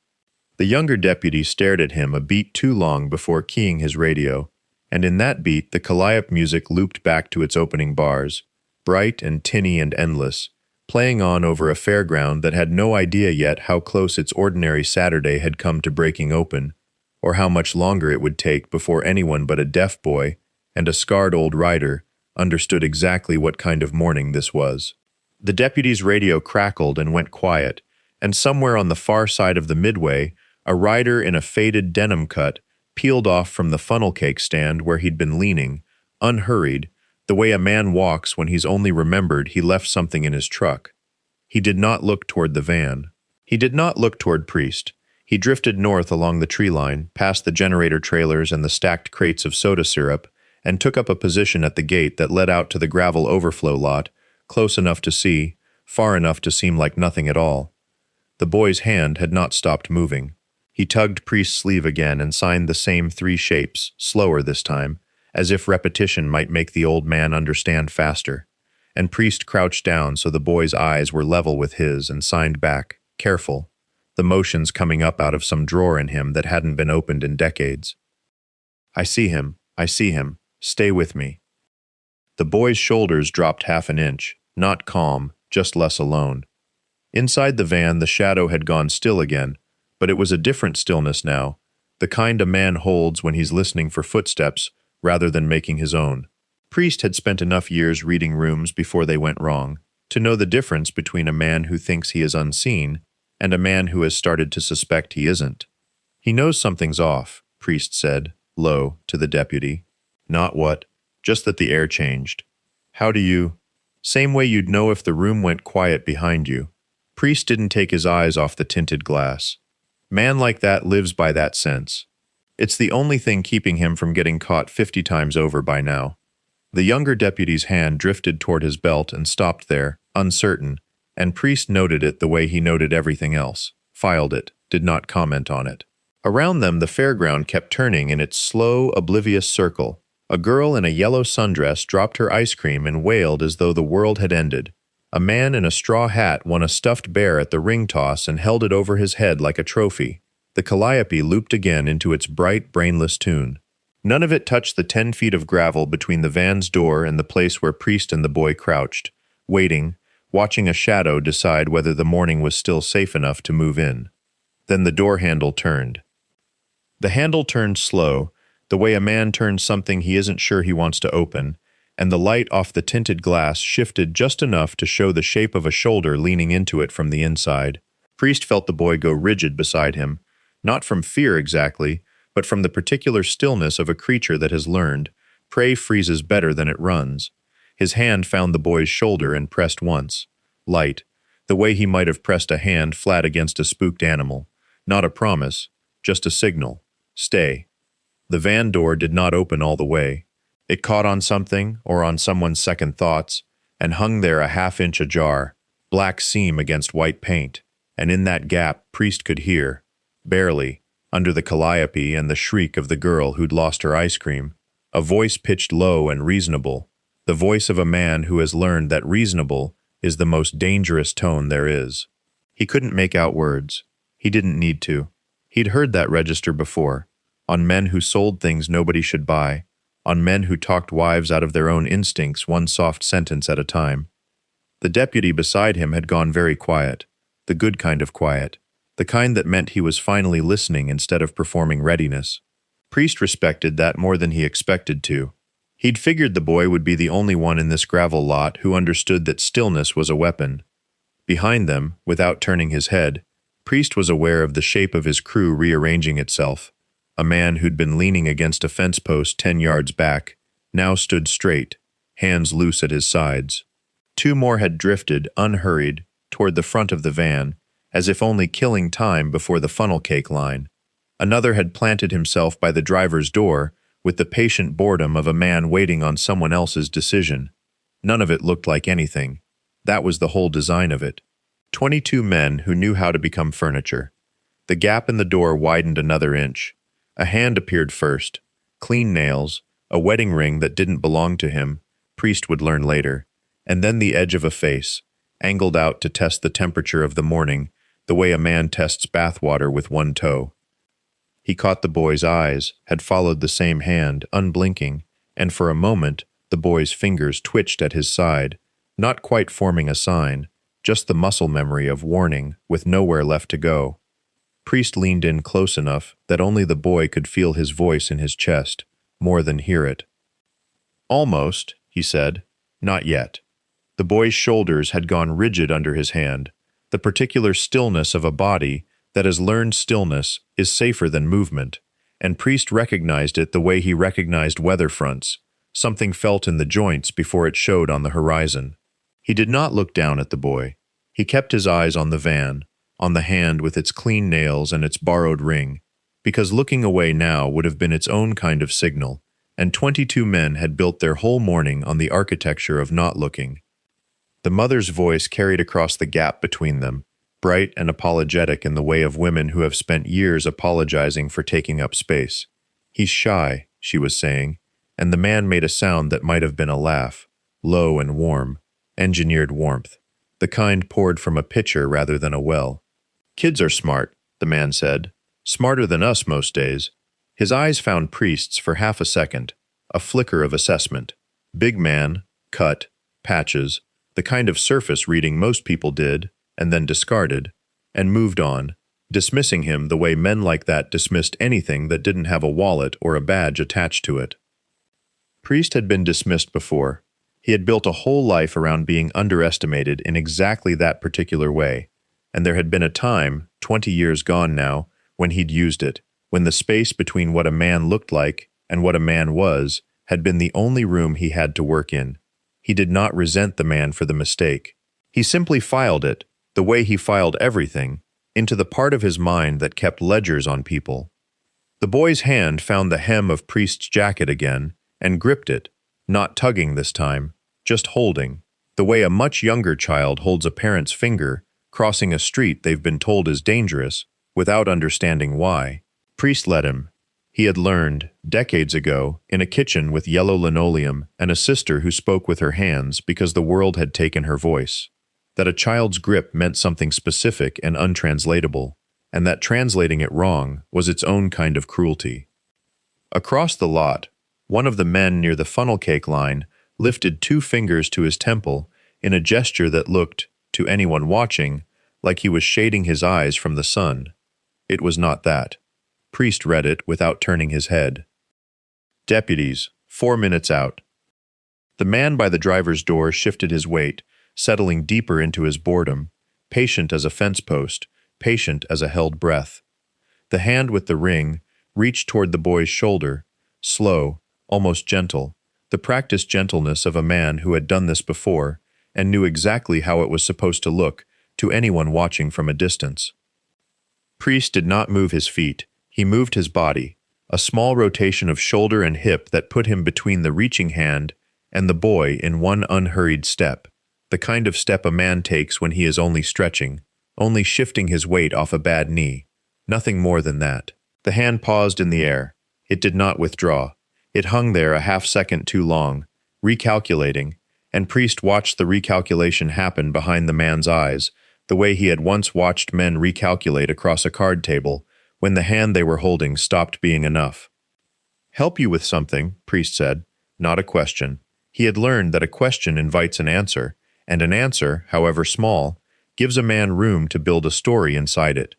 The younger deputy stared at him a beat too long before keying his radio, and in that beat the calliope music looped back to its opening bars, bright and tinny and endless, playing on over a fairground that had no idea yet how close its ordinary Saturday had come to breaking open, or how much longer it would take before anyone but a deaf boy and a scarred old rider understood exactly what kind of morning this was. The deputy's radio crackled and went quiet, and somewhere on the far side of the midway, a rider in a faded denim cut peeled off from the funnel cake stand where he'd been leaning, unhurried, the way a man walks when he's only remembered he left something in his truck. He did not look toward the van. He did not look toward Priest. He drifted north along the tree line, past the generator trailers and the stacked crates of soda syrup, and took up a position at the gate that led out to the gravel overflow lot, close enough to see, far enough to seem like nothing at all. The boy's hand had not stopped moving. He tugged Priest's sleeve again and signed the same 3 shapes, slower this time, as if repetition might make the old man understand faster. And Priest crouched down so the boy's eyes were level with his and signed back, careful, the motions coming up out of some drawer in him that hadn't been opened in decades. I see him. Stay with me." The boy's shoulders dropped half an inch, not calm, just less alone. Inside the van, the shadow had gone still again, but it was a different stillness now, the kind a man holds when he's listening for footsteps rather than making his own. Priest had spent enough years reading rooms before they went wrong to know the difference between a man who thinks he is unseen and a man who has started to suspect he isn't. "He knows something's off," Priest said, low, to the deputy. "Not what, just that the air changed." "How do you—" "Same way you'd know if the room went quiet behind you." Priest didn't take his eyes off the tinted glass. "Man like that lives by that sense. It's the only thing keeping him from getting caught 50 times over by now." The younger deputy's hand drifted toward his belt and stopped there, uncertain, and Priest noted it the way he noted everything else, filed it, did not comment on it. Around them the fairground kept turning in its slow, oblivious circle. A girl in a yellow sundress dropped her ice cream and wailed as though the world had ended. A man in a straw hat won a stuffed bear at the ring toss and held it over his head like a trophy. The calliope looped again into its bright, brainless tune. None of it touched the 10 feet of gravel between the van's door and the place where Priest and the boy crouched, waiting, watching a shadow decide whether the morning was still safe enough to move in. Then the door handle turned. The handle turned slow, the way a man turns something he isn't sure he wants to open, and the light off the tinted glass shifted just enough to show the shape of a shoulder leaning into it from the inside. Priest felt the boy go rigid beside him, not from fear exactly, but from the particular stillness of a creature that has learned, prey freezes better than it runs. His hand found the boy's shoulder and pressed once. Light, the way he might have pressed a hand flat against a spooked animal. Not a promise, just a signal. Stay. The van door did not open all the way. It caught on something, or on someone's second thoughts, and hung there a half-inch ajar, black seam against white paint, and in that gap Priest could hear, barely, under the calliope and the shriek of the girl who'd lost her ice cream, a voice pitched low and reasonable, the voice of a man who has learned that reasonable is the most dangerous tone there is. He couldn't make out words. He didn't need to. He'd heard that register before, on men who sold things nobody should buy, on men who talked wives out of their own instincts one soft sentence at a time. The deputy beside him had gone very quiet, the good kind of quiet, the kind that meant he was finally listening instead of performing readiness. Priest respected that more than he expected to. He'd figured the boy would be the only one in this gravel lot who understood that stillness was a weapon. Behind them, without turning his head, Priest was aware of the shape of his crew rearranging itself. A man who'd been leaning against a fence post 10 yards back now stood straight, hands loose at his sides. 2 more had drifted, unhurried, toward the front of the van, as if only killing time before the funnel cake line. Another had planted himself by the driver's door with the patient boredom of a man waiting on someone else's decision. None of it looked like anything. That was the whole design of it. 22 men who knew how to become furniture. The gap in the door widened another inch. A hand appeared first. Clean nails, a wedding ring that didn't belong to him, Priest would learn later, and then the edge of a face, angled out to test the temperature of the morning, the way a man tests bathwater with one toe. He caught the boy's eyes, had followed the same hand, unblinking, and for a moment the boy's fingers twitched at his side, not quite forming a sign, just the muscle memory of warning, with nowhere left to go. Priest leaned in close enough that only the boy could feel his voice in his chest, more than hear it. "Almost," he said. "Not yet." The boy's shoulders had gone rigid under his hand, the particular stillness of a body that has learned stillness is safer than movement, and Priest recognized it the way he recognized weather fronts, something felt in the joints before it showed on the horizon. He did not look down at the boy. He kept his eyes on the van, on the hand with its clean nails and its borrowed ring, because looking away now would have been its own kind of signal, and 22 men had built their whole morning on the architecture of not looking. The mother's voice carried across the gap between them, bright and apologetic in the way of women who have spent years apologizing for taking up space. "He's shy," she was saying, and the man made a sound that might have been a laugh, low and warm, engineered warmth, the kind poured from a pitcher rather than a well. "Kids are smart," the man said, "smarter than us most days." His eyes found Priest's for half a second, a flicker of assessment. Big man, cut, patches, the kind of surface reading most people did, and then discarded, and moved on, dismissing him the way men like that dismissed anything that didn't have a wallet or a badge attached to it. Priest had been dismissed before. He had built a whole life around being underestimated in exactly that particular way, and there had been a time, 20 years gone now, when he'd used it, when the space between what a man looked like and what a man was had been the only room he had to work in. He did not resent the man for the mistake. He simply filed it, the way he filed everything, into the part of his mind that kept ledgers on people. The boy's hand found the hem of Priest's jacket again and gripped it, not tugging this time, just holding, the way a much younger child holds a parent's finger, crossing a street they've been told is dangerous, without understanding why. Priest let him. He had learned, decades ago, in a kitchen with yellow linoleum and a sister who spoke with her hands because the world had taken her voice, that a child's grip meant something specific and untranslatable, and that translating it wrong was its own kind of cruelty. Across the lot, one of the men near the funnel cake line lifted 2 fingers to his temple in a gesture that looked, to anyone watching, like he was shading his eyes from the sun. It was not that. Priest read it without turning his head. Deputies, 4 minutes out. The man by the driver's door shifted his weight, settling deeper into his boredom, patient as a fence post, patient as a held breath. The hand with the ring reached toward the boy's shoulder, slow, almost gentle, the practiced gentleness of a man who had done this before and knew exactly how it was supposed to look to anyone watching from a distance. Priest did not move his feet. He moved his body, a small rotation of shoulder and hip that put him between the reaching hand and the boy in one unhurried step, the kind of step a man takes when he is only stretching, only shifting his weight off a bad knee. Nothing more than that. The hand paused in the air. It did not withdraw. It hung there a half-second too long, recalculating, and Priest watched the recalculation happen behind the man's eyes, the way he had once watched men recalculate across a card table when the hand they were holding stopped being enough. "Help you with something," Priest said, not a question. He had learned that a question invites an answer, and an answer, however small, gives a man room to build a story inside it.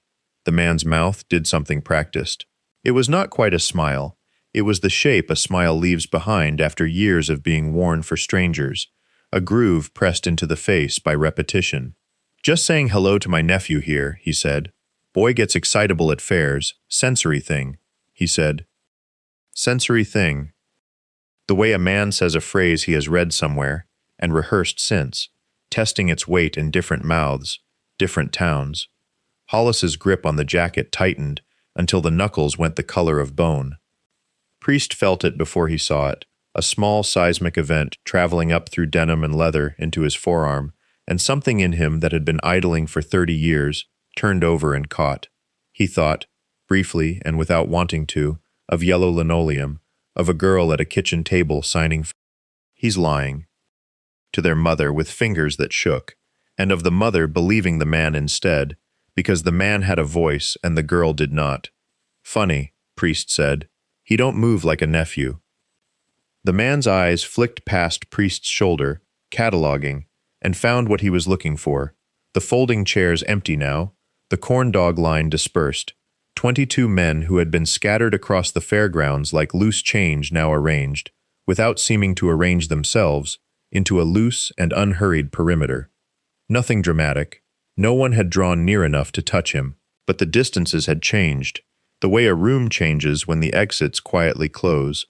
The man's mouth did something practiced. It was not quite a smile. It was the shape a smile leaves behind after years of being worn for strangers, a groove pressed into the face by repetition. "Just saying hello to my nephew here," he said. "Boy gets excitable at fairs. Sensory thing," he said. Sensory thing. The way a man says a phrase he has read somewhere, and rehearsed since, testing its weight in different mouths, different towns. Hollis's grip on the jacket tightened until the knuckles went the color of bone. Priest felt it before he saw it, a small seismic event traveling up through denim and leather into his forearm, and something in him that had been idling for 30 years turned over and caught. He thought, briefly and without wanting to, of yellow linoleum, of a girl at a kitchen table signing "He's lying" to their mother with fingers that shook, and of the mother believing the man instead, because the man had a voice and the girl did not. "Funny," Priest said. "He don't move like a nephew." The man's eyes flicked past Priest's shoulder, cataloging, and found what he was looking for. The folding chairs empty now, the corn dog line dispersed. 22 men who had been scattered across the fairgrounds like loose change now arranged, without seeming to arrange themselves, into a loose and unhurried perimeter. Nothing dramatic. No one had drawn near enough to touch him, but the distances had changed, the way a room changes when the exits quietly close.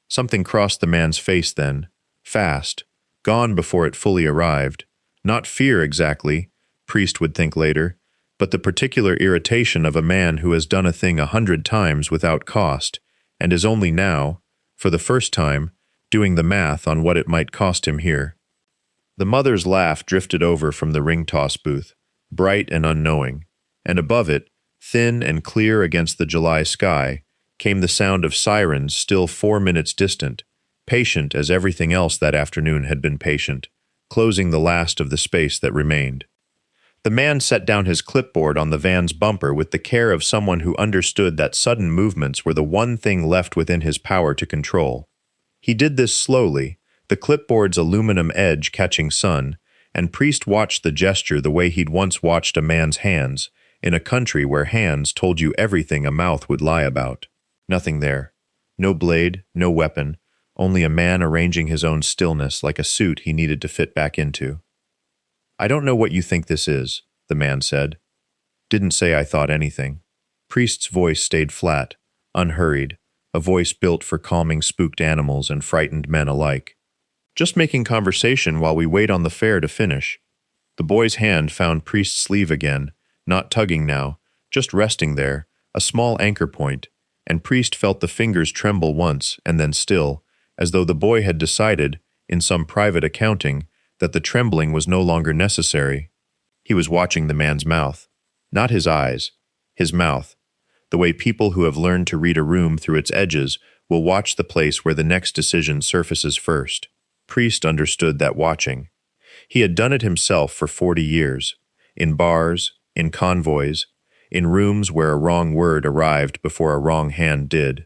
Something crossed the man's face then, fast, gone before it fully arrived. Not fear exactly, Priest would think later, but the particular irritation of a man who has done a thing 100 times without cost, and is only now, for the first time, doing the math on what it might cost him here. The mother's laugh drifted over from the ring-toss booth, bright and unknowing, and above it, thin and clear against the July sky, came the sound of sirens still 4 minutes distant, patient as everything else that afternoon had been patient, closing the last of the space that remained. The man set down his clipboard on the van's bumper with the care of someone who understood that sudden movements were the one thing left within his power to control. He did this slowly, the clipboard's aluminum edge catching sun, and Priest watched the gesture the way he'd once watched a man's hands, in a country where hands told you everything a mouth would lie about. Nothing there. No blade, no weapon, only a man arranging his own stillness like a suit he needed to fit back into. "I don't know what you think this is," the man said. "Didn't say I thought anything." Priest's voice stayed flat, unhurried, a voice built for calming spooked animals and frightened men alike. "Just making conversation while we wait on the fair to finish." The boy's hand found Priest's sleeve again, not tugging now, just resting there, a small anchor point, and Priest felt the fingers tremble once and then still, as though the boy had decided, in some private accounting, that the trembling was no longer necessary. He was watching the man's mouth. Not his eyes, his mouth, the way people who have learned to read a room through its edges will watch the place where the next decision surfaces first. Priest understood that watching. He had done it himself for 40 years, in bars, in convoys, in rooms where a wrong word arrived before a wrong hand did.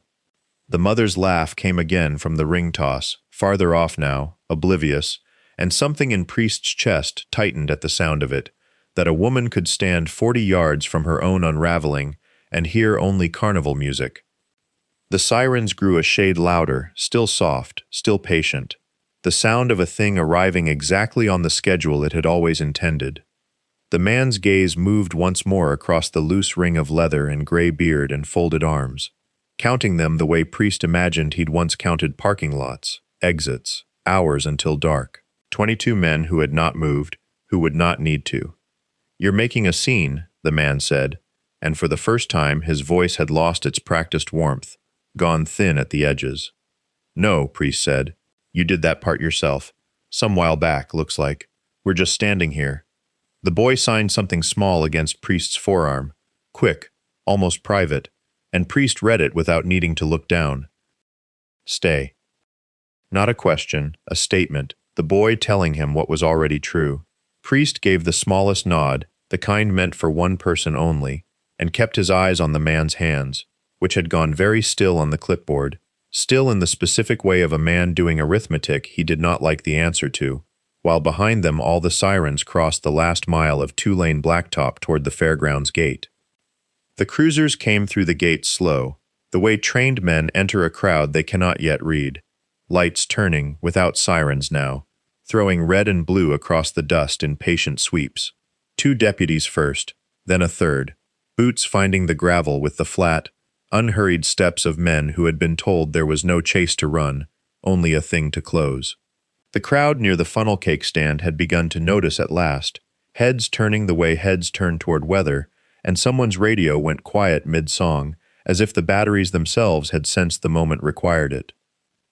The mother's laugh came again from the ring toss, farther off now, oblivious, and something in Priest's chest tightened at the sound of it, that a woman could stand 40 yards from her own unraveling and hear only carnival music. The sirens grew a shade louder, still soft, still patient, the sound of a thing arriving exactly on the schedule it had always intended. The man's gaze moved once more across the loose ring of leather and gray beard and folded arms, counting them the way Priest imagined he'd once counted parking lots, exits, hours until dark. 22 men who had not moved, who would not need to. "You're making a scene," the man said, and for the first time his voice had lost its practiced warmth, gone thin at the edges. "No," Priest said. "You did that part yourself. Some while back, looks like. We're just standing here." The boy signed something small against Priest's forearm, quick, almost private, and Priest read it without needing to look down. "Stay." Not a question, a statement, the boy telling him what was already true. Priest gave the smallest nod, the kind meant for one person only, and kept his eyes on the man's hands, which had gone very still on the clipboard, still in the specific way of a man doing arithmetic he did not like the answer to, while behind them all the sirens crossed the last mile of two-lane blacktop toward the fairgrounds gate. The cruisers came through the gate slow, the way trained men enter a crowd they cannot yet read, lights turning, without sirens now, throwing red and blue across the dust in patient sweeps. 2 deputies first, then a third, boots finding the gravel with the flat, unhurried steps of men who had been told there was no chase to run, only a thing to close. The crowd near the funnel cake stand had begun to notice at last, heads turning the way heads turn toward weather, and someone's radio went quiet mid-song, as if the batteries themselves had sensed the moment required it.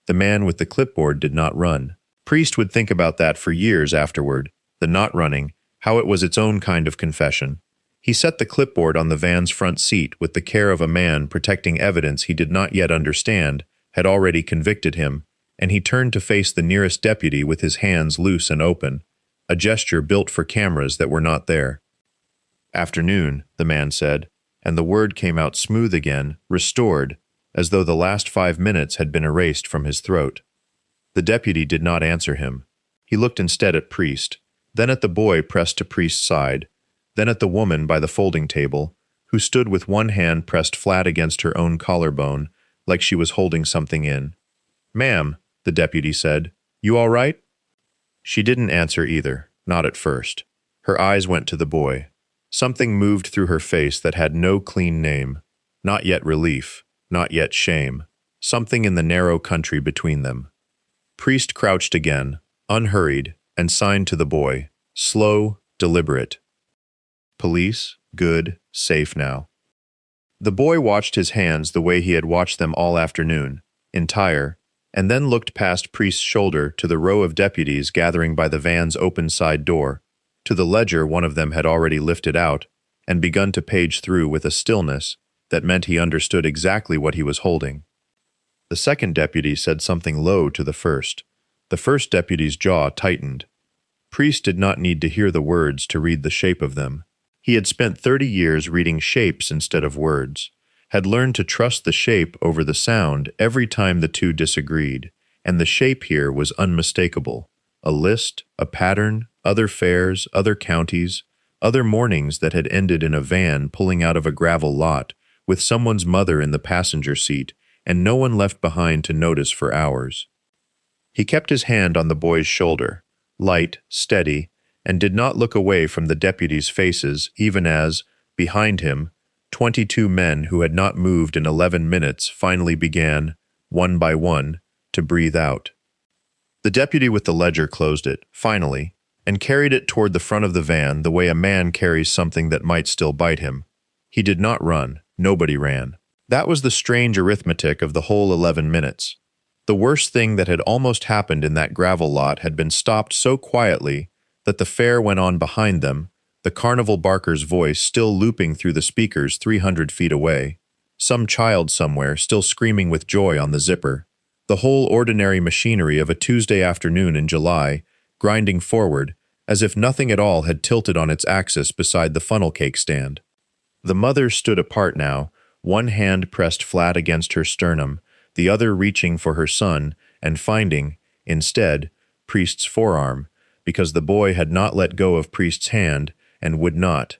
The man with the clipboard did not run. Priest would think about that for years afterward, the not running, how it was its own kind of confession. He set the clipboard on the van's front seat with the care of a man protecting evidence he did not yet understand, had already convicted him, and he turned to face the nearest deputy with his hands loose and open, a gesture built for cameras that were not there. "Afternoon," the man said, and the word came out smooth again, restored, as though the last 5 minutes had been erased from his throat. The deputy did not answer him. He looked instead at Priest, then at the boy pressed to Priest's side, then at the woman by the folding table, who stood with one hand pressed flat against her own collarbone, like she was holding something in. "Ma'am," the deputy said, "you all right?" She didn't answer either, not at first. Her eyes went to the boy. Something moved through her face that had no clean name, not yet relief, not yet shame, something in the narrow country between them. Priest crouched again, unhurried, and signed to the boy, slow, deliberate. Police, good, safe now. The boy watched his hands the way he had watched them all afternoon, entire, and then looked past Priest's shoulder to the row of deputies gathering by the van's open side door, to the ledger one of them had already lifted out, and begun to page through with a stillness that meant he understood exactly what he was holding. The second deputy said something low to the first. The first deputy's jaw tightened. Priest did not need to hear the words to read the shape of them. He had spent 30 years reading shapes instead of words, had learned to trust the shape over the sound every time the two disagreed, and the shape here was unmistakable. A list, a pattern, other fares, other counties, other mornings that had ended in a van pulling out of a gravel lot, with someone's mother in the passenger seat, and no one left behind to notice for hours. He kept his hand on the boy's shoulder, light, steady, and did not look away from the deputies' faces even as, behind him, 22 men who had not moved in 11 minutes finally began, one by one, to breathe out. The deputy with the ledger closed it, finally, and carried it toward the front of the van the way a man carries something that might still bite him. He did not run. Nobody ran. That was the strange arithmetic of the whole 11 minutes. The worst thing that had almost happened in that gravel lot had been stopped so quietly that the fare went on behind them, the carnival barker's voice still looping through the speakers 300 feet away, some child somewhere still screaming with joy on the zipper, the whole ordinary machinery of a Tuesday afternoon in July, grinding forward, as if nothing at all had tilted on its axis beside the funnel cake stand. The mother stood apart now, one hand pressed flat against her sternum, the other reaching for her son and finding, instead, Priest's forearm, because the boy had not let go of Priest's hand and would not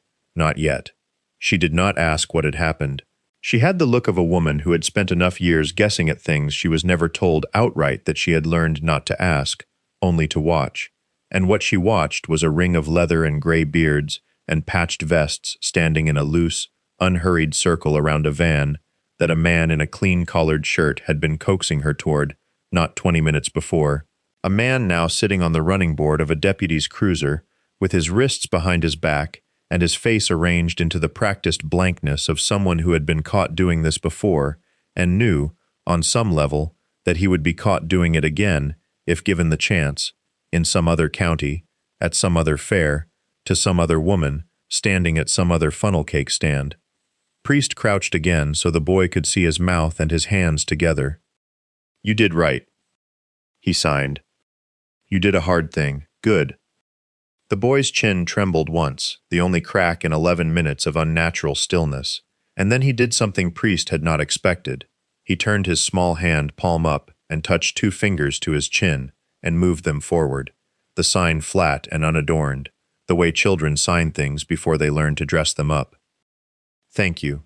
yet. She did not ask what had happened. She had the look of a woman who had spent enough years guessing at things she was never told outright that she had learned not to ask, only to watch. And what she watched was a ring of leather and gray beards and patched vests standing in a loose, unhurried circle around a van that a man in a clean-collared shirt had been coaxing her toward, not 20 minutes before. A man now sitting on the running board of a deputy's cruiser, with his wrists behind his back and his face arranged into the practiced blankness of someone who had been caught doing this before and knew, on some level, that he would be caught doing it again if given the chance, in some other county, at some other fair, to some other woman, standing at some other funnel cake stand. Priest crouched again so the boy could see his mouth and his hands together. "You did right," he signed. "You did a hard thing. Good." The boy's chin trembled once, the only crack in 11 minutes of unnatural stillness, and then he did something Priest had not expected. He turned his small hand palm up and touched 2 fingers to his chin and moved them forward, the sign flat and unadorned, the way children sign things before they learn to dress them up. "Thank you."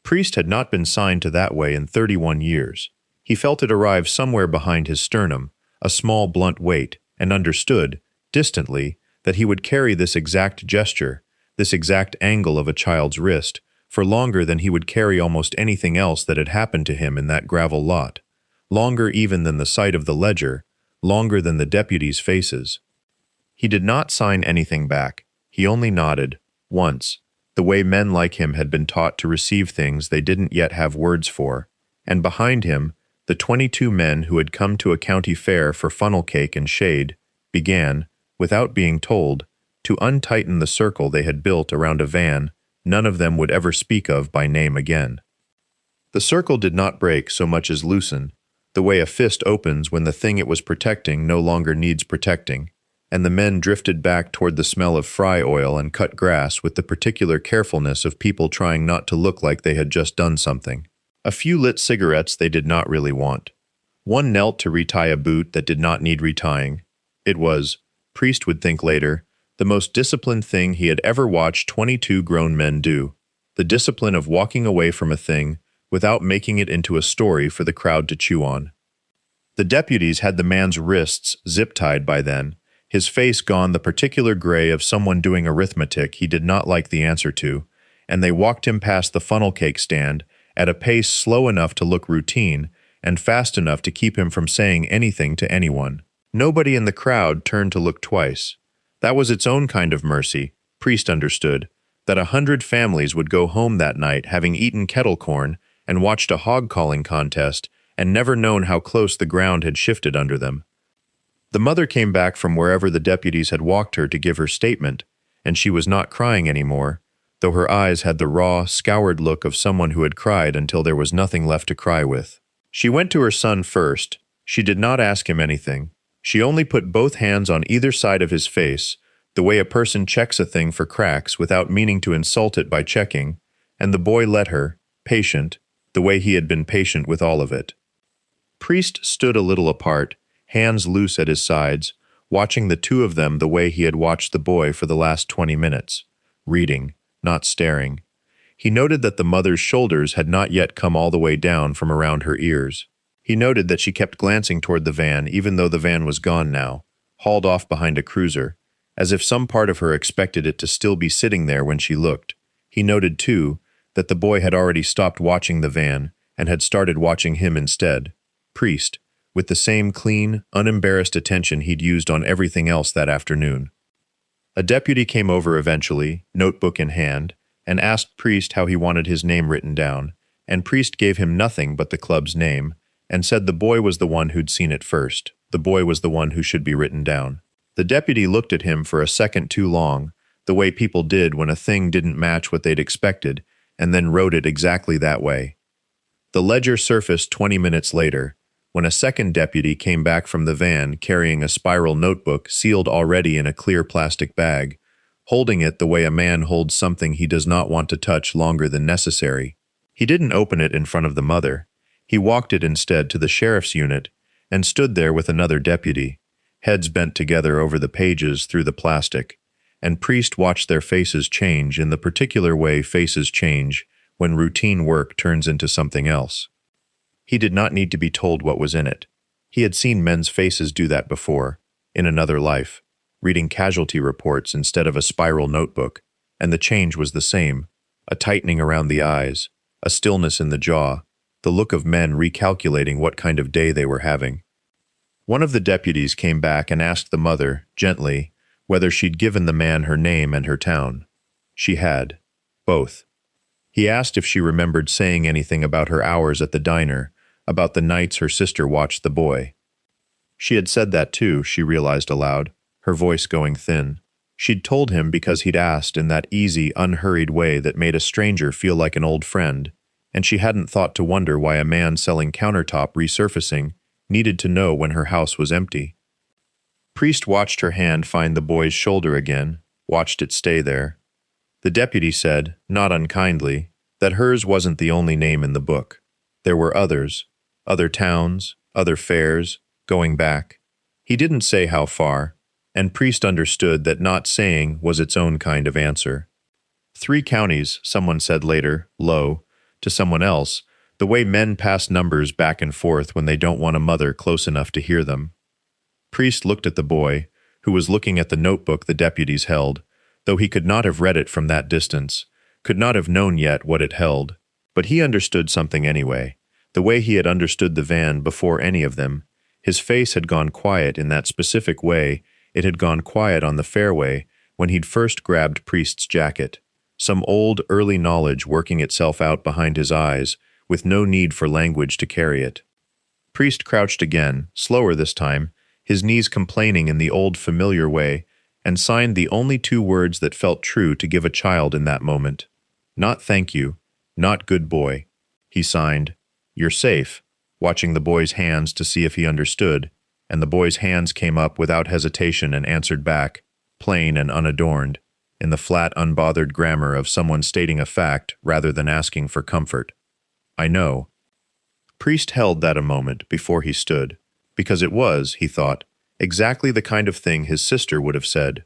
Priest had not been signed to that way in 31 years. He felt it arrive somewhere behind his sternum, a small blunt weight, and understood, distantly, that he would carry this exact gesture, this exact angle of a child's wrist, for longer than he would carry almost anything else that had happened to him in that gravel lot, longer even than the sight of the ledger, longer than the deputies' faces. He did not sign anything back. He only nodded, once, the way men like him had been taught to receive things they didn't yet have words for, and behind him, the 22 men who had come to a county fair for funnel cake and shade began, without being told, to untighten the circle they had built around a van none of them would ever speak of by name again. The circle did not break so much as loosen, the way a fist opens when the thing it was protecting no longer needs protecting, and the men drifted back toward the smell of fry oil and cut grass with the particular carefulness of people trying not to look like they had just done something. A few lit cigarettes they did not really want. One knelt to retie a boot that did not need retying. It was, Priest would think later, the most disciplined thing he had ever watched 22 grown men do. The discipline of walking away from a thing without making it into a story for the crowd to chew on. The deputies had the man's wrists zip-tied by then, his face gone the particular gray of someone doing arithmetic he did not like the answer to, and they walked him past the funnel cake stand at a pace slow enough to look routine and fast enough to keep him from saying anything to anyone. Nobody in the crowd turned to look twice. That was its own kind of mercy, Priest understood, that 100 families would go home that night having eaten kettle corn and watched a hog-calling contest and never known how close the ground had shifted under them. The mother came back from wherever the deputies had walked her to give her statement, and she was not crying anymore, though her eyes had the raw, scoured look of someone who had cried until there was nothing left to cry with. She went to her son first. She did not ask him anything. She only put both hands on either side of his face, the way a person checks a thing for cracks without meaning to insult it by checking, and the boy let her, patient, the way he had been patient with all of it. Priest stood a little apart, hands loose at his sides, watching the two of them the way he had watched the boy for the last 20 minutes, reading, not staring. He noted that the mother's shoulders had not yet come all the way down from around her ears. He noted that she kept glancing toward the van even though the van was gone now, hauled off behind a cruiser, as if some part of her expected it to still be sitting there when she looked. He noted, too, that the boy had already stopped watching the van and had started watching him instead. Priest, with the same clean, unembarrassed attention he'd used on everything else that afternoon. A deputy came over eventually, notebook in hand, and asked Priest how he wanted his name written down, and Priest gave him nothing but the club's name, and said the boy was the one who'd seen it first. The boy was the one who should be written down. The deputy looked at him for a second too long, the way people did when a thing didn't match what they'd expected, and then wrote it exactly that way. The ledger surfaced 20 minutes later, when a second deputy came back from the van carrying a spiral notebook sealed already in a clear plastic bag, holding it the way a man holds something he does not want to touch longer than necessary. He didn't open it in front of the mother. He walked it instead to the sheriff's unit and stood there with another deputy, heads bent together over the pages through the plastic, and Priest watched their faces change in the particular way faces change when routine work turns into something else. He did not need to be told what was in it. He had seen men's faces do that before, in another life, reading casualty reports instead of a spiral notebook, and the change was the same, a tightening around the eyes, a stillness in the jaw, the look of men recalculating what kind of day they were having. One of the deputies came back and asked the mother, gently, whether she'd given the man her name and her town. She had. Both. He asked if she remembered saying anything about her hours at the diner, about the nights her sister watched the boy. She had said that too, she realized aloud, her voice going thin. She'd told him because he'd asked in that easy, unhurried way that made a stranger feel like an old friend, and she hadn't thought to wonder why a man selling countertop resurfacing needed to know when her house was empty. Priest watched her hand find the boy's shoulder again, watched it stay there. The deputy said, not unkindly, that hers wasn't the only name in the book. There were others, other towns, other fairs, going back. He didn't say how far, and Priest understood that not saying was its own kind of answer. 3 counties, someone said later, low, to someone else, the way men pass numbers back and forth when they don't want a mother close enough to hear them. Priest looked at the boy, who was looking at the notebook the deputies held, though he could not have read it from that distance, could not have known yet what it held. But he understood something anyway, the way he had understood the van before any of them. His face had gone quiet in that specific way it had gone quiet on the fairway when he'd first grabbed Priest's jacket, some old, early knowledge working itself out behind his eyes, with no need for language to carry it. Priest crouched again, slower this time, his knees complaining in the old familiar way, and signed the only 2 words that felt true to give a child in that moment. Not thank you, not good boy. He signed, you're safe, watching the boy's hands to see if he understood, and the boy's hands came up without hesitation and answered back, plain and unadorned, in the flat, unbothered grammar of someone stating a fact rather than asking for comfort. I know. Priest held that a moment before he stood, because it was, he thought, exactly the kind of thing his sister would have said.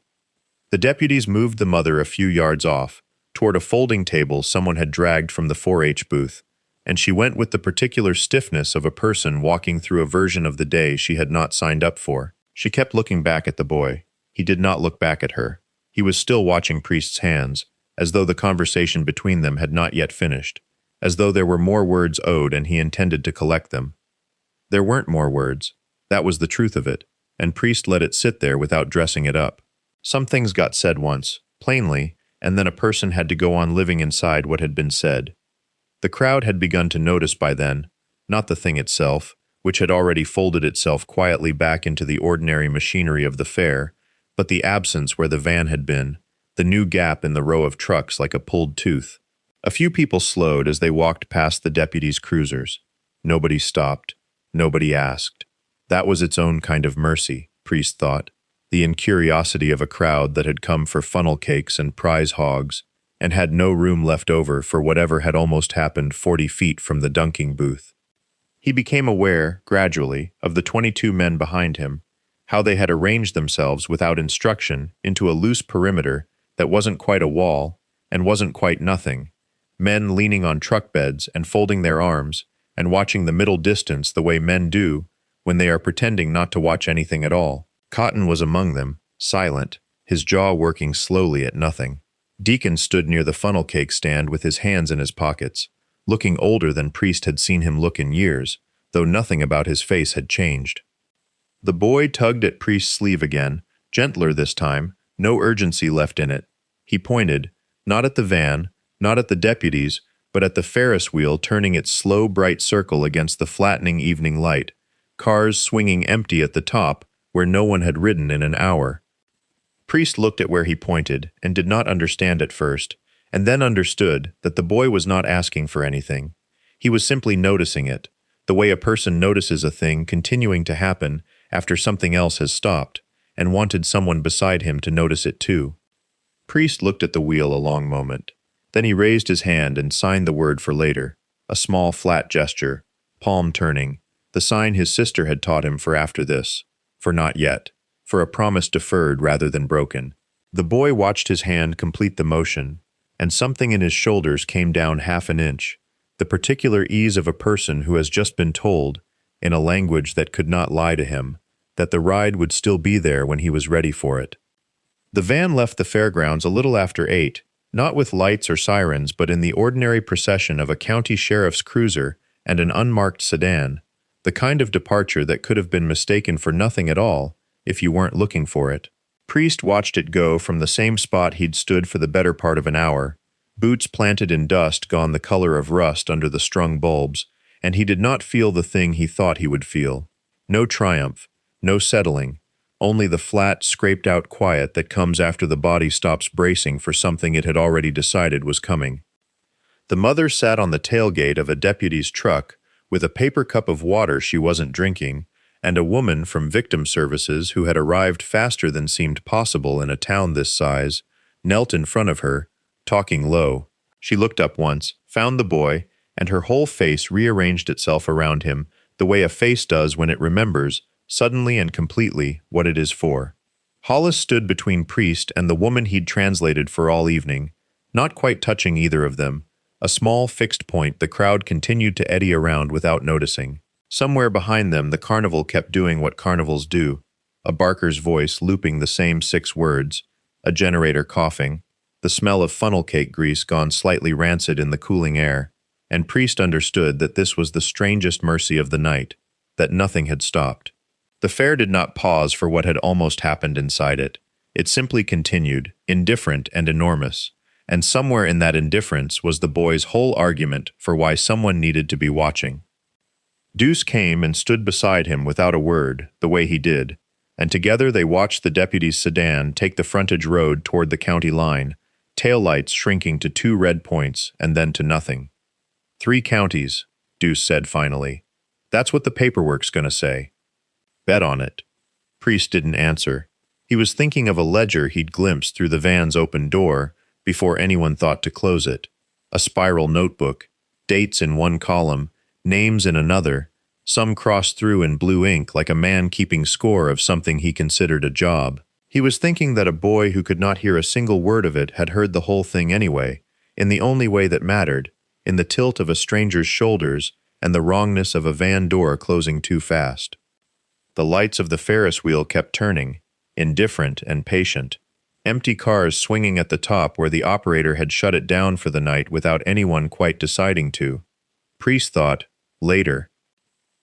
The deputies moved the mother a few yards off, toward a folding table someone had dragged from the 4-H booth, and she went with the particular stiffness of a person walking through a version of the day she had not signed up for. She kept looking back at the boy. He did not look back at her. He was still watching Priest's hands, as though the conversation between them had not yet finished, as though there were more words owed and he intended to collect them. There weren't more words. That was the truth of it, and Priest let it sit there without dressing it up. Some things got said once, plainly, and then a person had to go on living inside what had been said. The crowd had begun to notice by then, not the thing itself, which had already folded itself quietly back into the ordinary machinery of the fair, but the absence where the van had been, the new gap in the row of trucks like a pulled tooth. A few people slowed as they walked past the deputies' cruisers. Nobody stopped. Nobody asked. That was its own kind of mercy, Priest thought, the incuriosity of a crowd that had come for funnel cakes and prize hogs, and had no room left over for whatever had almost happened 40 feet from the dunking booth. He became aware, gradually, of the 22 men behind him, how they had arranged themselves without instruction into a loose perimeter that wasn't quite a wall and wasn't quite nothing, men leaning on truck beds and folding their arms and watching the middle distance the way men do when they are pretending not to watch anything at all. Cotton was among them, silent, his jaw working slowly at nothing. Deacon stood near the funnel cake stand with his hands in his pockets, looking older than Priest had seen him look in years, though nothing about his face had changed. The boy tugged at Priest's sleeve again, gentler this time, no urgency left in it. He pointed, not at the van, not at the deputies, but at the Ferris wheel turning its slow, bright circle against the flattening evening light, cars swinging empty at the top where no one had ridden in an hour. Priest looked at where he pointed and did not understand at first, and then understood that the boy was not asking for anything. He was simply noticing it, the way a person notices a thing continuing to happen after something else has stopped, and wanted someone beside him to notice it too. Priest looked at the wheel a long moment. Then he raised his hand and signed the word for later, a small flat gesture, palm turning, the sign his sister had taught him for after this, for not yet, for a promise deferred rather than broken. The boy watched his hand complete the motion, and something in his shoulders came down half an inch, the particular ease of a person who has just been told, in a language that could not lie to him, that the ride would still be there when he was ready for it. The van left the fairgrounds a little after 8, not with lights or sirens, but in the ordinary procession of a county sheriff's cruiser and an unmarked sedan, the kind of departure that could have been mistaken for nothing at all if you weren't looking for it. Priest watched it go from the same spot he'd stood for the better part of an hour, boots planted in dust gone the color of rust under the strung bulbs, and he did not feel the thing he thought he would feel. No triumph, no settling, only the flat, scraped-out quiet that comes after the body stops bracing for something it had already decided was coming. The mother sat on the tailgate of a deputy's truck with a paper cup of water she wasn't drinking, and a woman from victim services who had arrived faster than seemed possible in a town this size, knelt in front of her, talking low. She looked up once, found the boy, and her whole face rearranged itself around him the way a face does when it remembers, suddenly and completely, what it is for. Hollis stood between Priest and the woman he'd translated for all evening, not quite touching either of them, a small fixed point the crowd continued to eddy around without noticing. Somewhere behind them the carnival kept doing what carnivals do, a barker's voice looping the same 6 words, a generator coughing, the smell of funnel cake grease gone slightly rancid in the cooling air, and Priest understood that this was the strangest mercy of the night, that nothing had stopped. The fair did not pause for what had almost happened inside it. It simply continued, indifferent and enormous, and somewhere in that indifference was the boy's whole argument for why someone needed to be watching. Deuce came and stood beside him without a word, the way he did, and together they watched the deputy's sedan take the frontage road toward the county line, taillights shrinking to 2 red points and then to nothing. 3 counties, Deuce said finally. That's what the paperwork's gonna say. Bet on it. Priest didn't answer. He was thinking of a ledger he'd glimpsed through the van's open door before anyone thought to close it. A spiral notebook, dates in one column, names in another, some crossed through in blue ink like a man keeping score of something he considered a job. He was thinking that a boy who could not hear a single word of it had heard the whole thing anyway, in the only way that mattered, in the tilt of a stranger's shoulders and the wrongness of a van door closing too fast. The lights of the Ferris wheel kept turning, indifferent and patient. Empty cars swinging at the top where the operator had shut it down for the night without anyone quite deciding to. Priest thought, later.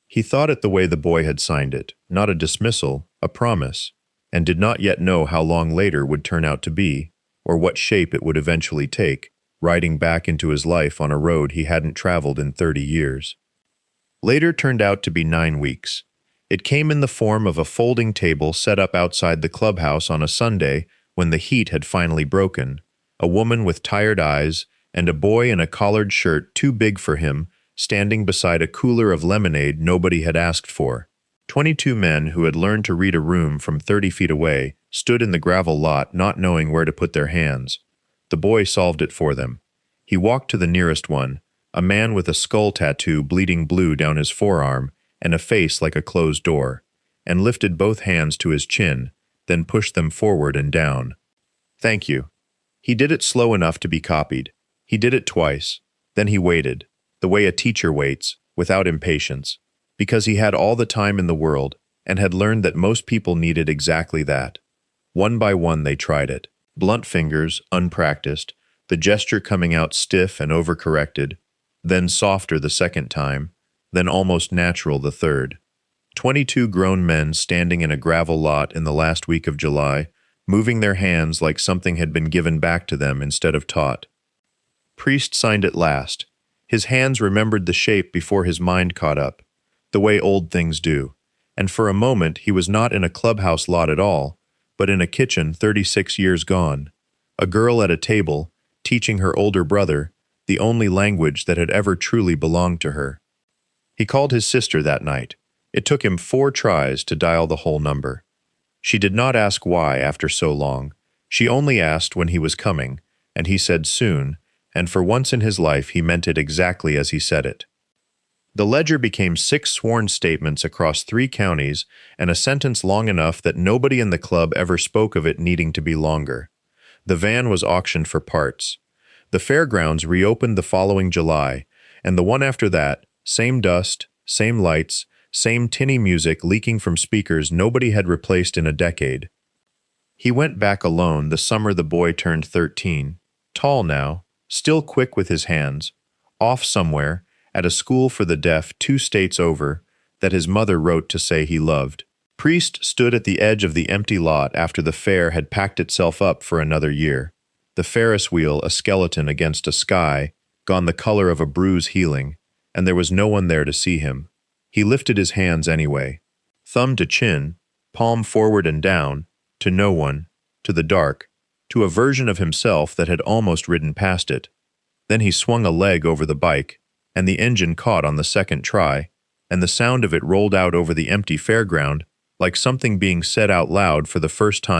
He thought it the way the boy had signed it, not a dismissal, a promise, and did not yet know how long later would turn out to be, or what shape it would eventually take, riding back into his life on a road he hadn't traveled in 30 years. Later turned out to be 9 weeks. It came in the form of a folding table set up outside the clubhouse on a Sunday when the heat had finally broken, a woman with tired eyes, and a boy in a collared shirt too big for him, standing beside a cooler of lemonade nobody had asked for. 22 men who had learned to read a room from 30 feet away stood in the gravel lot not knowing where to put their hands. The boy solved it for them. He walked to the nearest one, a man with a skull tattoo bleeding blue down his forearm and a face like a closed door, and lifted both hands to his chin, then pushed them forward and down. Thank you. He did it slow enough to be copied. He did it twice. Then he waited, the way a teacher waits, without impatience, because he had all the time in the world and had learned that most people needed exactly that. One by one they tried it, blunt fingers, unpracticed, the gesture coming out stiff and overcorrected, then softer the second time, then almost natural the third. 22 grown men standing in a gravel lot in the last week of July, moving their hands like something had been given back to them instead of taught. Priest signed it last. His hands remembered the shape before his mind caught up, the way old things do, and for a moment he was not in a clubhouse lot at all, but in a kitchen 36 years gone, a girl at a table, teaching her older brother the only language that had ever truly belonged to her. He called his sister that night. It took him 4 tries to dial the whole number. She did not ask why after so long, She only asked when he was coming, and he said soon, and for once in his life he meant it exactly as he said it. The ledger became 6 sworn statements across 3 counties and a sentence long enough that nobody in the club ever spoke of it needing to be longer. The van was auctioned for parts. The fairgrounds reopened the following July, and the one after that, same dust, same lights, same tinny music leaking from speakers nobody had replaced in a decade. He went back alone the summer the boy turned 13, tall now, still quick with his hands, off somewhere, at a school for the deaf 2 states over, that his mother wrote to say he loved. Priest stood at the edge of the empty lot after the fair had packed itself up for another year, the Ferris wheel a skeleton against a sky, gone the color of a bruise healing, and there was no one there to see him. He lifted his hands anyway, thumb to chin, palm forward and down, to no one, to the dark, to a version of himself that had almost ridden past it. Then he swung a leg over the bike, and the engine caught on the second try, and the sound of it rolled out over the empty fairground like something being said out loud for the first time.